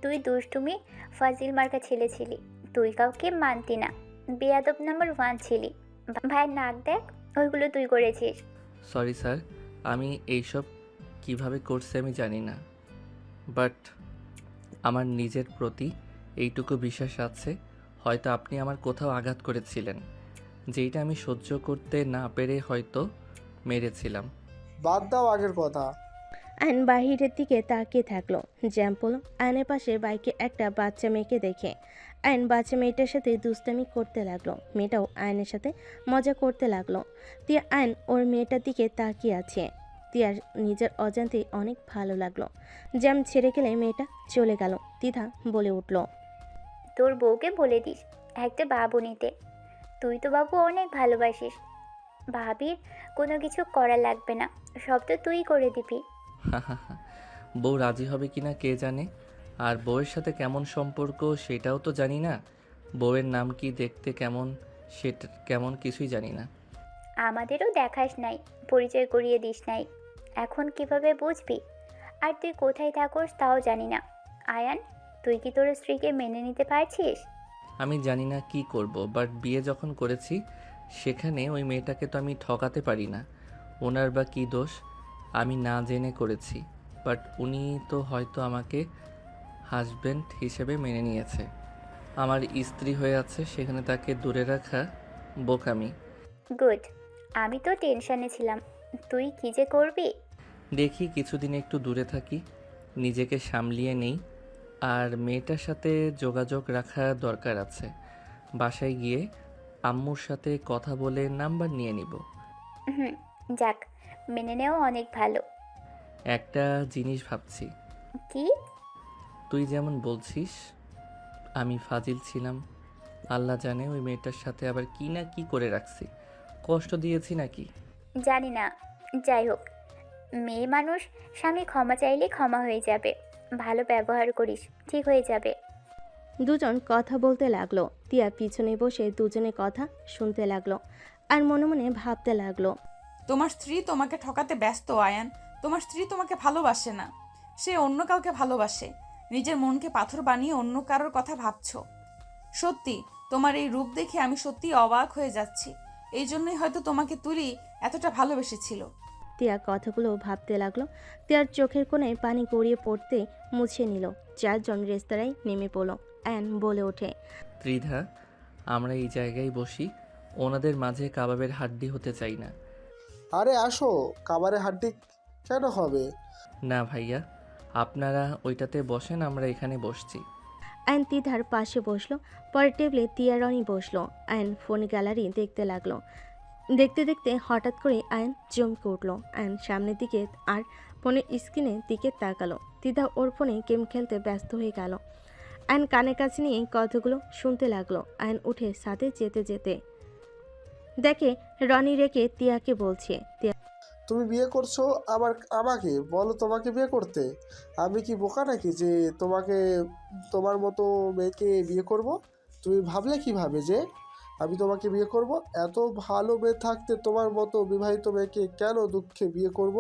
তুই দুষ্টুমি ফাজিল মার্কা ছেলে ছিলি। তুই কাউকে মানতি না। বেয়াদব নাম্বার 1 ছিলি। ভাইয়ের নাক দেখ, ওইগুলো তুই করেছিস। সরি স্যার, আমি এইসব কিভাবে করছি আমি জানি না, বাট আমার নিজের প্রতি এইটুকু বিশ্বাস আছে, হয়তো আপনি আমার কোথাও আঘাত করেছিলেন, যেইটা আমি সহ্য করতে না পেরে হয়তো মেরেছিলাম। বাদ দাও আগের কথা। আয়ন বাহিরের দিকে তাকিয়ে থাকলো। জ্যাম্পল আয়নের পাশে বাইকে একটা বাচ্চা মেয়েকে দেখে আয়ন বাচ্চা মেয়েটার সাথে দুষ্টামি করতে লাগলো। মেয়েটাও আয়নের সাথে মজা করতে লাগলো। তিয়া আয়ন ওর মেয়েটার দিকে তাকিয়ে আছে। তিয়ার নিজের অজান্তেই অনেক ভালো লাগলো। জ্যাম ছেড়ে গেলে মেয়েটা চলে গেল। তিধা বলে উঠল, তোর বউকে বলে দিস একটা বাবু নিতে। তুই তো বাবু অনেক ভালোবাসিস। ভাবির কোনো কিছু করা লাগবে না, সব তো তুই করে দিবি। বউ রাজি হবে কিনা কে জানে, আর বউয়ের সাথে কেমন সম্পর্ক সেটাও তো জানি না। বউয়ের নাম কি, দেখতে কেমন, সেটা কেমন কিছুই জানি না। আমাদেরও দেখাস নাই, পরিচয় করিয়ে দিস নাই, এখন কিভাবে বুঝবি? আর তুই কোথায় থাকোস তাও জানি না। আয়ান, তুই কি তোর স্ত্রীকে মেনে নিতে পারছিস? আমি জানি না কি করব, বাট বিয়ে যখন করেছি সেখানে ওই মেয়েটাকে তো আমি ঠকাতে পারি না। ওনার বা কী দোষ, আমি না জেনে করেছি, বাট উনি তো হয়তো আমাকে হাজব্যান্ড হিসেবে মেনে নিয়েছে। আমার স্ত্রী হয়ে আছে, সেখানে তাকে দূরে রাখা বোকামি। গুড, আমি তো টেনশনে ছিলাম তুই কি যে করবি। দেখি কিছুদিন একটু দূরে থাকি, নিজেকে সামলিয়ে নেই, আর মেয়েটার সাথে যোগাযোগ রাখা দরকার আছে। বাসায় গিয়ে আম্মুর সাথে কথা বলে নাম্বার নিয়ে নিব। যাক, মেনে নেওয়া অনেক ভালো। একটা জিনিস ভাবছি। কি? তুই যেমন বলছিস আমি ফাজিল ছিলাম, আল্লাহ জানে ওই মেয়েটার সাথে আবার কি না কি করে রাখছি, কষ্ট দিয়েছি নাকি জানি না। যাই হোক, মেয়ে মানুষ, স্বামী ক্ষমা চাইলে ক্ষমা হয়ে যাবে। ভালো ব্যবহার করিস, ঠিক হয়ে যাবে। দুজন কথা বলতে লাগলো। তিয়া পিছনে বসে দুজনের কথা শুনতে লাগলো আর মনে মনে ভাবতে লাগলো। তোমার স্ত্রী তোমাকে ঠকাতে ব্যস্ত আয়ান। তোমার স্ত্রী তোমাকে ভালোবাসে না, সে অন্য কাউকে ভালোবাসে। নিজের মনকে পাথর বানিয়ে অন্য কারোর কথা ভাবছো। সত্যি তোমার এই রূপ দেখে আমি সত্যি অবাক হয়ে যাচ্ছি। এই জন্যই হয়তো তোমাকে তুলি এতটা ভালোবেসেছিল। তিয়া কথাগুলো ভাবতে লাগলো। তিয়ার চোখের কোণে পানি গড়িয়ে পড়তে মুছে নিল। 4 জন রেস্তোরাঁয় নেমে পড়ল। অ্যান বলে ওঠে, ত্রিধা, আমরা এই জায়গায় বসি, ওনাদের মাঝে কাবাবের হাড্ডি হতে চাই না। আরে আসো, কাবারে হাড্ডি কেন হবে? না ভাইয়া, আপনারা ওইটাতে বসেন, আমরা এখানে বসছি। অ্যান তিধার পাশে বসলো। পরের টেবিলে তিয়া রনি বসলো। অ্যান ফোন গ্যালারি দেখতে লাগলো। দেখতে দেখতে হঠাৎ করে আয়ন চমকে উঠলো। আয়ন সামনের দিকে আর ফোনের স্ক্রিনের দিকে তাকালো। তিধা ওর ফোনে গেম খেলতে ব্যস্ত হয়ে গেল। আয়ন কানের কাছে নিয়ে কথাগুলো শুনতে লাগলো। আয়ন উঠে সাথে যেতে যেতে দেখে রনি রেখে তিয়াকে বলছে, তিয়া তুমি বিয়ে করছো আবার আমাকে বলো তোমাকে বিয়ে করতে? আমি কি বোকা নাকি যে তোমার মতো মেয়েকে বিয়ে করব? তুমি ভাবলে কিভাবে যে আমি তোমাকে বিয়ে করব? এত ভালো মেয়ে থাকতে তোমার মতো বিবাহিত মেয়েকে কেন দুঃখে বিয়ে করব?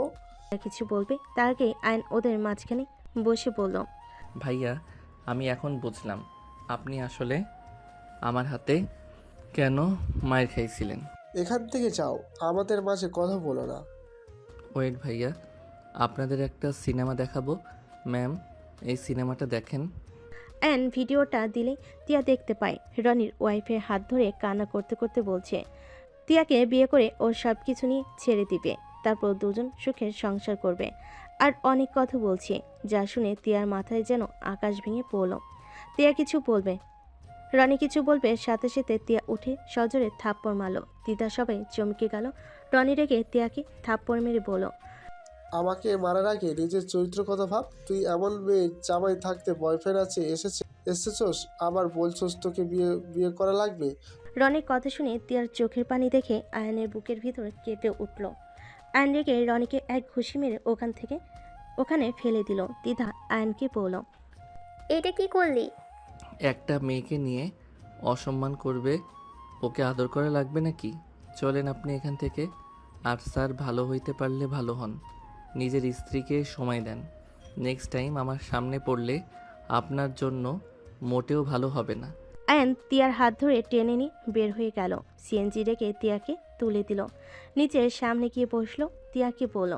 কিছু বলবে তার আগে আয়ন ওদের মাঝখানে বসে বলল, ভাইয়া, আমি এখন বুঝলাম আপনি আসলে আমার হাতে কেন মায়ের খাইছিলেন। এখান থেকে যাও, আমাদের মাঝে কথা বলো না। ওয়েট ভাইয়া, আপনাদের একটা সিনেমা দেখাবো। ম্যাম, এই সিনেমাটা দেখেন। অ্যান ভিডিওটা দিলে তিয়া দেখতে পায় রনির ওয়াইফের হাত ধরে কান্না করতে করতে বলছে তিয়াকে বিয়ে করে ওর সব কিছু নিয়ে ছেড়ে দিবে, তারপর দুজন সুখের সংসার করবে। আর অনেক কথা বলছে, যা শুনে তিয়ার মাথায় যেন আকাশ ভেঙে পড়ল। তিয়া কিছু বলবে, রনি কিছু বলবে, সাথে সাথে তিয়া উঠে সজোরে থাপ্পড় মারল। দিদা সবাই চমকে গেল। রনি রেগে তিয়াকে থাপ্পড় মেরে বলল, আমাকে মারার আগে নিজের চরিত্র কথা ভাব। তুই এমন মেয়ে জামাই থাকতে বয়ফ্রেন্ড আছে এসেছোস আবার বলছোস তোকে বিয়ে করা লাগবে। রনির কথা শুনে তিয়ার চোখের পানি দেখে আয়নের বুকের ভিতর কেঁপে উঠল। আয়ন রেগে রনিকে এক ঘুষি মেরে ওখানে ফেলে দিল। দিদা আয়নকে বলল, এটা কি করলি? একটা মেয়েকে নিয়ে অসম্মান করবে, ওকে আদর করা লাগবে নাকি? চলেন আপনি এখান থেকে। আর স্যার, ভালো হইতে পারলে ভালো হন, নিজের স্ত্রীকে সময় দেন। নেক্সট টাইম আমার সামনে পড়লে আপনার জন্য মোটেও ভালো হবে না। আয়ন তিয়ার হাত ধরে টেনে নিয়ে বের হয়ে গেল। সিএনজি রেখে তিয়াকে তুলে দিল। নিচের সামনে গিয়ে বসলো। তিয়াকে বলল,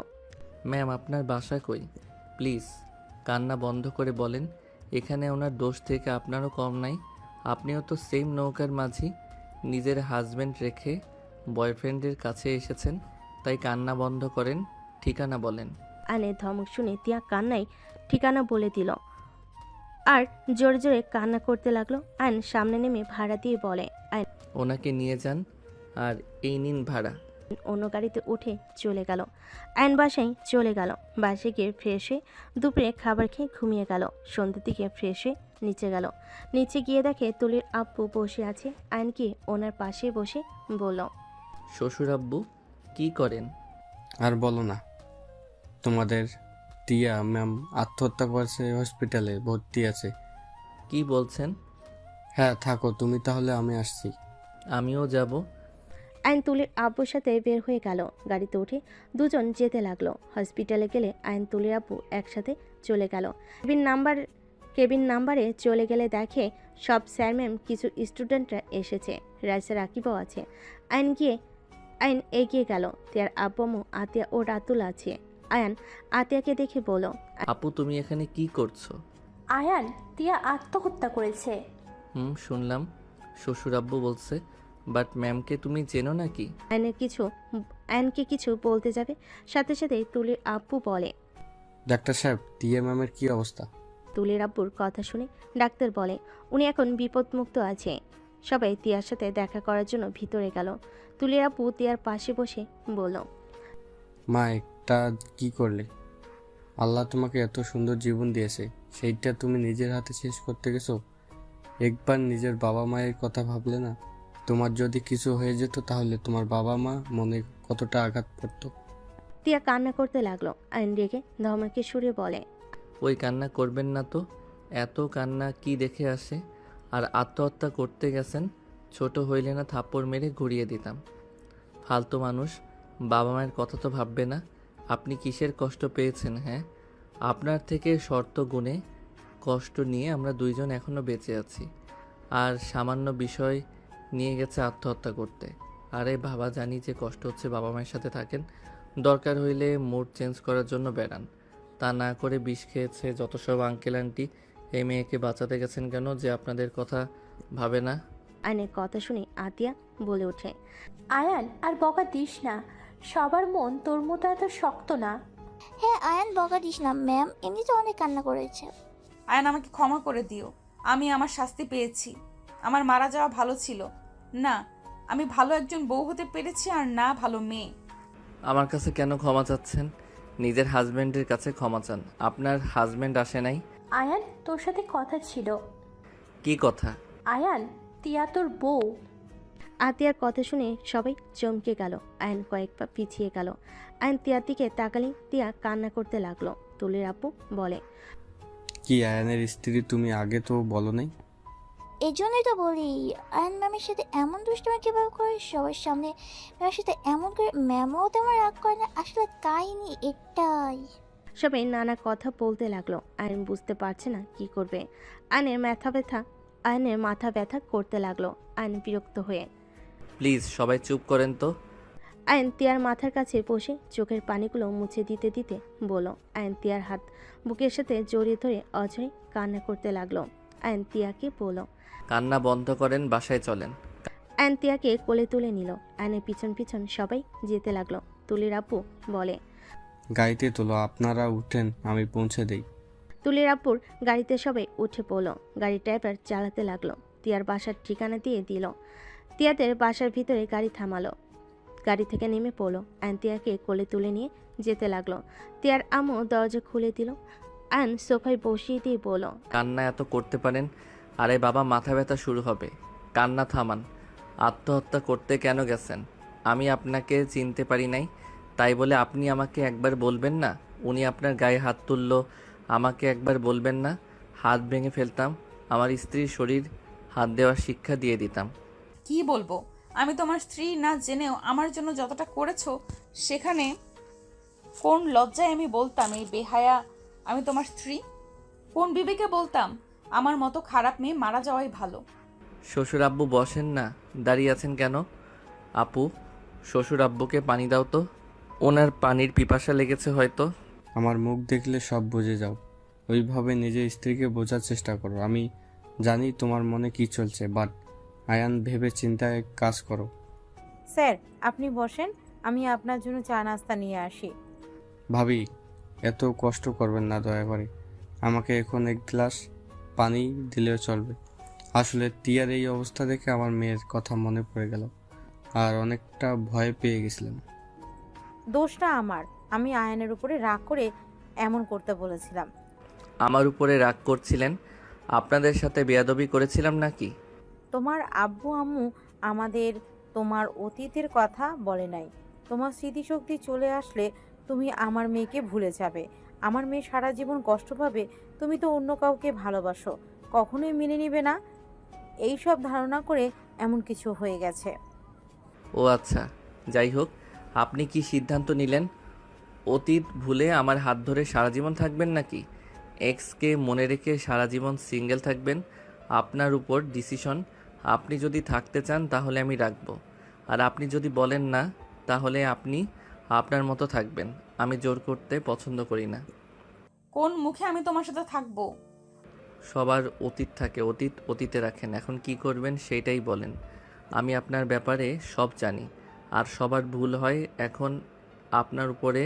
ম্যাম, আপনার বাসা কই? প্লিজ কান্না বন্ধ করে বলেন। এখানে ওনার দোষ থেকে আপনারও কম নাই। আপনিও তো সেম নৌকার মাঝি, নিজের হাজব্যান্ড রেখে বয়ফ্রেন্ডের কাছে এসেছেন, তাই কান্না বন্ধ করেন, ঠিকানা বলেন। আয়নের ধমক শুনে তিয়া কান্নায় ঠিকানা বলে দিল আর জোরে জোরে কান্না করতে লাগলো। আয়ন সামনে নেমে ভাড়া দিয়ে বলে, আয়ন ওনাকে নিয়ে যান, আর এই নিন ভাড়া। অন্য গাড়িতে উঠে চলে গেল। আয়ন বাসায় চলে গেল। বাসায় গিয়ে ফ্রেশ হয়ে দুপুরে খাবার খেয়ে ঘুমিয়ে গেল। সন্ধ্যের দিকে ফ্রেশ হয়ে নিচে গেল। নিচে গিয়ে দেখে তুলির আব্বু বসে আছে। আয়নকে ওনার পাশে বসে বলল, শ্বশুর আব্বু কি করেন? আর বলো না, তোমাদের টিয়া ম্যাম আত্মহত্যা করেছে, হসপিটালে ভর্তি আছে। কি বলছেন? হ্যাঁ থাকো তুমি তাহলে, আমি আসছি। আমিও যাব। আয়ন তুলির আব্বুর সাথে বের হয়ে গেল। গাড়িতে উঠে দুজন যেতে লাগলো। হসপিটালে গেলে আয়ন তুলির আব্বু একসাথে চলে গেল। কেবিন নাম্বারে চলে গেলে দেখে সব স্যার ম্যাম, কিছু স্টুডেন্টরা এসেছে। রাইসা রাকিবও আছে। আয়ন এগিয়ে গেল। তিয়ার আব্বু, আতিয়া ও রাতুল আছে। আয়ান আতিয়াকে দেখে বলো, আপু, তুমি এখানে কি করছো? আয়ান, তিয়া আত্মহত্যা করেছে। শুনলাম, শ্বশুর আব্বু বলছে। বাট ম্যামকে তুমি চেনো নাকি? আয়নকে কিছু বলতে যাবে, সাথে সাথে তুলির আব্বু বলে, ডাক্তার সাহেব, টিয়া ম্যামের কি অবস্থা? তুলির আব্বুর কথা শুনে ডাক্তার বলে, উনি এখন বিপদমুক্ত আছে। সবাই তিয়ার সাথে দেখা করার জন্য ভিতরে গেল। তুলির আব্বু তিয়ার পাশে বসে বলল, মা, এটা কি করলে? আল্লাহ তোমাকে এত সুন্দর জীবন দিয়েছে, সেইটা তুমি নিজের হাতে শেষ করতে গেছো। একবার নিজের বাবা মায়ের কথা ভাবলে না? তোমার যদি কিছু হয়ে যেত তাহলে তোমার বাবা মা মনে কতটা আঘাত পড়তো। তিয়া কান্না করতে লাগলো। আইন রেগে ধমকে সুরে বলে, ওই কান্না করবেন না তো, এত কান্না কি দেখে আসে? আর আত্মহত্যা করতে গেছেন, ছোট হইলে না থাপ্পড় মেরে ঘুরিয়ে দিতাম। ফালতু মানুষ, বাবা মায়ের কথা তো ভাববে না। আপনি কিসের কষ্ট পেয়েছেন? হ্যাঁ, আপনার থেকে শর্ত গুণে কষ্ট নিয়ে আমরা দুইজন এখনও বেঁচে আছি, আর সামান্য বিষয় নিয়ে গেছে আত্মহত্যা করতে। আরে বাবা, জানি যে কষ্ট হচ্ছে, বাবা মায়ের সাথে থাকেন, দরকার হইলে মুড চেঞ্জ করার জন্য বেড়ান। তা না করে বিষ খেয়েছে যত সব আঙ্কেল আন্টি। এই মেয়েকে বাঁচাতে গেছেন কেন যে আপনাদের কথা ভাবে না? আয়নের কথা শুনে আতিয়া বলে ওঠে, আয়ান আর বকা দিস না, সবার মন তোর মতো এত শক্ত না। হ্যাঁ আয়ান, বকা দিস না ম্যাম, এমনিতে অনেক কান্না করেছে। আয়ান, আমাকে ক্ষমা করে দিও। আমি আমার শাস্তি পেয়েছি। আমার মারা যাওয়া ভালো ছিল না। আমি ভালো একজন বউ হতে পেরেছি, আর না ভালো মেয়ে। আমার কাছে কেন ক্ষমা চাচ্ছেন? নিজের হাজব্যান্ডের কাছে ক্ষমা চান। আপনার হাজব্যান্ড আসে নাই? আয়ান, তোর সাথে কথা ছিল। কি কথা? আয়ান, তিয়া তোর বউ। আতিয়ার কথা শুনে সবাই চমকে গেল। আয়ন কয়েক পা পিছিয়ে গেল। আয়ন তিয়ার দিকে তাকালি, তিয়া কান্না করতে লাগলো। তুলির আপু বলে, কি আয়ানের স্ত্রী তুমি আগে তো বলো নাই? এই জন্যই তো বলি, আয়ান ম্যামের সাথে এমন দুষ্টুমি কিভাবে করে সবার সামনে ম্যামের সাথে এমন করে, ম্যামও তেমন রাগ করে না। আসলে কাহিনী এটাই। সবাই নানা কথা বলতে লাগলো। আয়ন বুঝতে পারছে না কি করবে। আয়নের মাথা ব্যথা করতে লাগলো। আয়ন বিরক্ত হয়ে, প্লিজ সবাই চুপ করেন তো। আয়ন তিয়ার মাথার কাছে বসে চোখের পানিগুলো মুছে দিতে দিতে বলল। আয়ন তিয়ার হাত বুকের সাথে জড়িয়ে ধরে অঝরে কান্না করতে লাগলো। আয়ন তিয়াকে বলল, কান্না বন্ধ করেন, বাসায় চলেন। আয়ন তিয়াকে কোলে তুলে নিল। আয়নের পিছন পিছন সবাই যেতে লাগলো। তুলির আপু বলে, গাড়িতে তোলো, আপনারা উঠেন, আমি পৌঁছে দেই। তুলির আপুর গাড়িতে সবাই উঠে পড়ল। গাড়ি ড্রাইভার চালাতে লাগলো। তিয়ার বাসার ঠিকানা দিয়ে দিল। তিয়াদের বাসার ভিতরে গাড়ি থামালো। গাড়ি থেকে নেমে পড়লো। আয়ন তিয়াকে কোলে তুলে নিয়ে যেতে লাগলো। তিয়ার আম্মু দরজা খুলে দিল। আয়ন সোফায় বসিয়ে দিয়ে বলল, কান্না এত করতে পারেন? আরে বাবা, মাথা ব্যথা শুরু হবে, কান্না থামান। আত্মহত্যা করতে কেন গেছেন? আমি আপনাকে চিনতে পারি নাই, তাই বলে আপনি আমাকে একবার বলবেন না? উনি আপনার গায়ে হাত তুললো, আমাকে একবার বলবেন না? হাত ভেঙে ফেলতাম, আমার স্ত্রীর শরীর হাত দেওয়ার শিক্ষা দিয়ে দিতাম। কি বলবো? আমি তোমার স্ত্রী না জেনেও আমার জন্য যতটা করেছো, সেখানে কোন লজ্জায় আমি বলতাম এই বেহায়া আমি তোমার স্ত্রী? কোন বিবেকে বলতাম আমার মতো খারাপ মেয়ে মারা যাওয়াই ভালো? শ্বশুর আব্বু বসেন না, দাঁড়িয়ে আছেন কেন? আপু, শ্বশুর আব্বুকে পানি দাও তো, ওনার পানির পিপাসা লেগেছে হয়তো। আমার মুখ দেখলে সব বুঝে যাও। ওইভাবে নিজের স্ত্রীকে বোঝার চেষ্টা করো। আমি জানি তোমার মনে কি চলছে, বাট আয়ান ভেবে চিন্তায় কাজ করো। স্যার আপনি বসেন, আমি আপনার জন্য চা নাস্তা নিয়ে আসি। ভাবি, এত কষ্ট করবেন না দয়া করে। আমাকে এখন এক গ্লাস পানি দিলেও চলবে। আসলে তিয়ার এই অবস্থা দেখে আমার মেয়ের কথা মনে পড়ে গেল, আর অনেকটা ভয় পেয়ে গেছিলাম। দোষটা আমার, আমি আয়নের উপরে রাগ করে এমন করতে বলেছিলাম। আমার উপরে রাগ করছিলেন? আপনাদের সাথে বেয়াদবি করেছিলাম নাকি? তোমার আব্বু আম্মু আমাদের তোমার অতীতের কথা বলে নাই। তোমার স্মৃতিশক্তি চলে আসলে তুমি আমার মেয়েকে ভুলে যাবে। আমার মেয়ে সারা জীবন কষ্ট পাবে। তুমি তো অন্য কাউকে ভালোবাসো, কখনোই মেনে নিবে না। এই সব ধারণা করে এমন কিছু হয়ে গেছে। ও আচ্ছা, যাই হোক, আপনি কি সিদ্ধান্ত নিলেন? অতীত ভুলে আমার হাত ধরে সারা জীবন থাকবেন নাকি এক্সকে মনে রেখে সারা জীবন সিঙ্গেল থাকবেন? আপনার উপর ডিসিশন। আপনি যদি থাকতে চান তাহলে আমি রাখবো, আর আপনি যদি বলেন না তাহলে আপনি আপনার মতো থাকবেন। আমি জোর করতে পছন্দ করি না। কোন মুখে আমি তোমার সাথে থাকবো? সবার অতীত থাকে, অতীত অতীতে রাখেন। এখন কি করবেন সেইটাই বলেন। আমি আপনার ব্যাপারে সব জানি, আর সবার ভুল হয়। এখন আপনার উপরে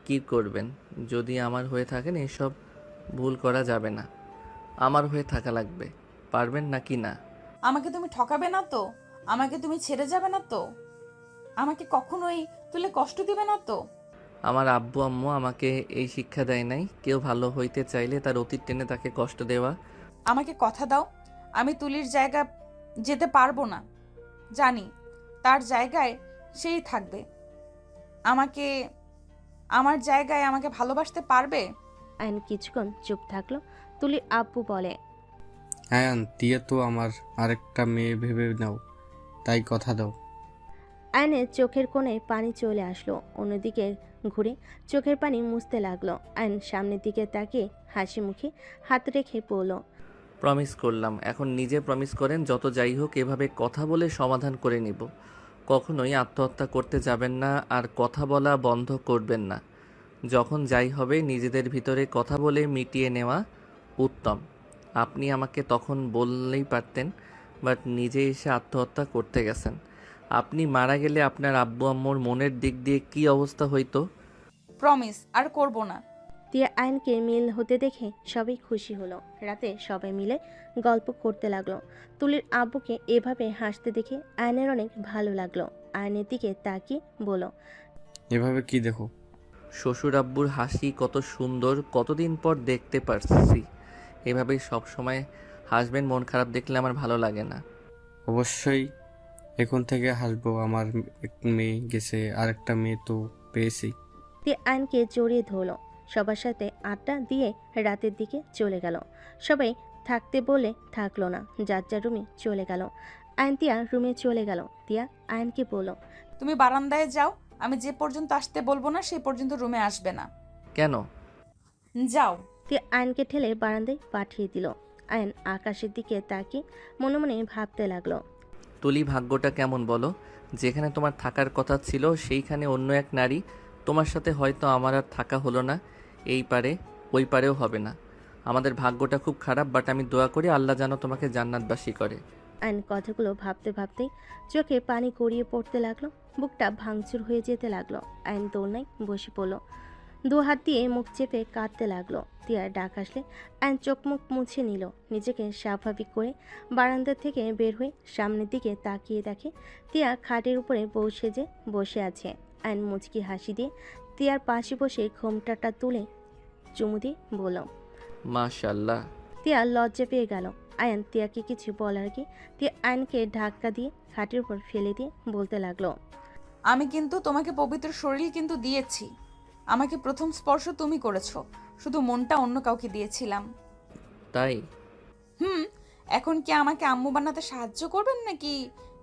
কি করবেন? যদি আমার হয়ে থাকেন এসব ভুল করা যাবে না, আমার হয়ে থাকা লাগবে। পারবেন নাকি না? আমাকে তুমি ঠকাবে না তো? আমাকে তুমি ছেড়ে যাবে না তো? আমাকে কখনোই তুলে কষ্ট দিবে না তো? আমার আব্বু আম্মু আমাকে এই শিক্ষা দেয় নাই কেউ ভালো হইতে চাইলে তার অতীত টেনে তাকে কষ্ট দেওয়া। আমাকে কথা দাও, আমি তুলির জায়গা যেতে পারবো না। জানি তার জায়গায় সেই থাকবে। আমাকে আমার জায়গায় আমাকে ভালোবাসতে পারবে? আইন কিছুক্ষণ চুপ থাকলো। তুলির আব্বু বলে, আয়ান, দিয়ে তো আমার আরেকটা মেয়ে ভেবে নাও, তাই কথা দাও। আয়নের চোখের কোণে পানি চলে আসলো। অন্যদিকে ঘুরে চোখের পানি মুছতে লাগলো। আয়ন সামনের দিকে তাকিয়ে হাসি মুখে হাত রেখে বলল, প্রমিস করলাম। এখন নিজে প্রমিস করেন যত যাই হোক এভাবে কথা বলে সমাধান করে নিব। কখনোই আত্মহত্যা করতে যাবেন না আর কথা বলা বন্ধ করবেন না। যখন যাই হবে নিজেদের ভিতরে কথা বলে মিটিয়ে নেওয়া উত্তম। আপনি আমাকে তখন বললেই পারতেন, বাট নিজে এসে আত্মহত্যা করতে গেছেন। আপনি মারা গেলে আপনার আব্বু আম্মুর মনের দিক দিয়ে কী অবস্থা হইতো? প্রমিস আর করব না। তিয়া আয়নকে মিল হতে দেখে সবাই খুশি হলো। রাতে সবাই মিলে গল্প করতে লাগলো। তুলির আব্বুকে এভাবে হাসতে দেখে আয়নের অনেক ভালো লাগলো। আয়নের দিকে তাকিয়ে বলল, এভাবে কি দেখো? শ্বশুর আব্বুর হাসি কত সুন্দর, কতদিন পর দেখতে পারছি। এভাবেই সব সময় হাসবেন, মন খারাপ দেখলে আমার ভালো লাগে না। অবশ্যই এখন থেকে হাসবো। আমার এক মেয়ে গেছে, আরেকটা মেয়ে তো পেয়েছি। তিয়া আয়নকে জড়িয়ে ধরলো। সবার সাথে আড্ডা দিয়ে রাতের দিকে চলে গেল। সবাই থাকতে বলে থাকলো না, যার যার রুমে চলে গেল। আয়ন তিয়া রুমে চলে গেল। তিয়া আয়নকে বলল, তুমি বারান্দায় যাও, আমি যে পর্যন্ত আসতে বলবো না সেই পর্যন্ত রুমে আসবে না। কেন? যাও। তিয়া আয়নকে ঠেলে বারান্দায় পাঠিয়ে দিল। আয়ন আকাশের দিকে তাকিয়ে মনে মনে ভাবতে লাগলো, তুলি, ভাগ্যটা কেমন বলো? যেখানে তোমার থাকার কথা ছিল সেইখানে অন্য এক নারী। তোমার সাথে হয়তো আমার আর থাকা হলো না, এই পারে ওই পারেও হবে না। আমাদের ভাগ্যটা খুব খারাপ, বাট আমি দোয়া করি আল্লাহ যেন তোমাকে জান্নাতবাসী করে। আয়ন কথাগুলো ভাবতে ভাবতেই চোখে পানি গড়িয়ে পড়তে লাগলো। বুকটা ভাঙচুর হয়ে যেতে লাগলো। আয়ন দোলনায় বসে পড়লো। দু হাত দিয়ে মুখ চেপে কাঁদতে লাগলো। তিয়ার ডাক আসলে আয়ন চোখ মুখ মুছে নিল। নিজেকে স্বাভাবিক করে বারান্দা থেকে বের হয়ে সামনের দিকে তাকিয়ে দেখে তিয়া খাটের উপরে বউ সেজে বসে আছে। আয়ন মুচকি হাসি দিয়ে তিয়ার পাশে বসে ঘোমটাটা তুলে চুমু দিয়ে বলল, মাশাআল্লাহ। তিয়া লজ্জা পেয়ে গেল। আয়ন তিয়াকে কিছু বলার আগে তিয়া আয়নকে ধাক্কা দিয়ে খাটের উপর ফেলে দিয়ে বলতে লাগলো, আমি কিন্তু তোমাকে পবিত্র শরীর কিন্তু দিয়েছি। আমাকে প্রথম স্পর্শ তুমি করেছো, শুধু মনটা অন্য কাউকে দিয়েছিলাম। তাই? এখন কি আমাকে আম্মু বানাতে সাহায্য করবেন নাকি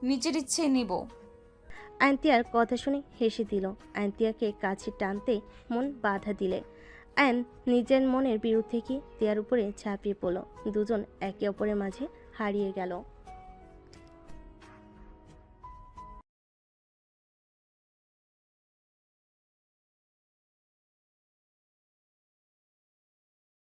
নিজের ইচ্ছে নিব? আয়ন তিয়ার কথা শুনে হেসে দিল। আয়ন তিয়াকে কাছে টানতে মন বাধা দিলে আয়ন নিজের মনের বিরুদ্ধে গিয়ে তিয়ার উপরে ঝাঁপিয়ে পড়ল। দুজন একে অপরের মাঝে হারিয়ে গেল।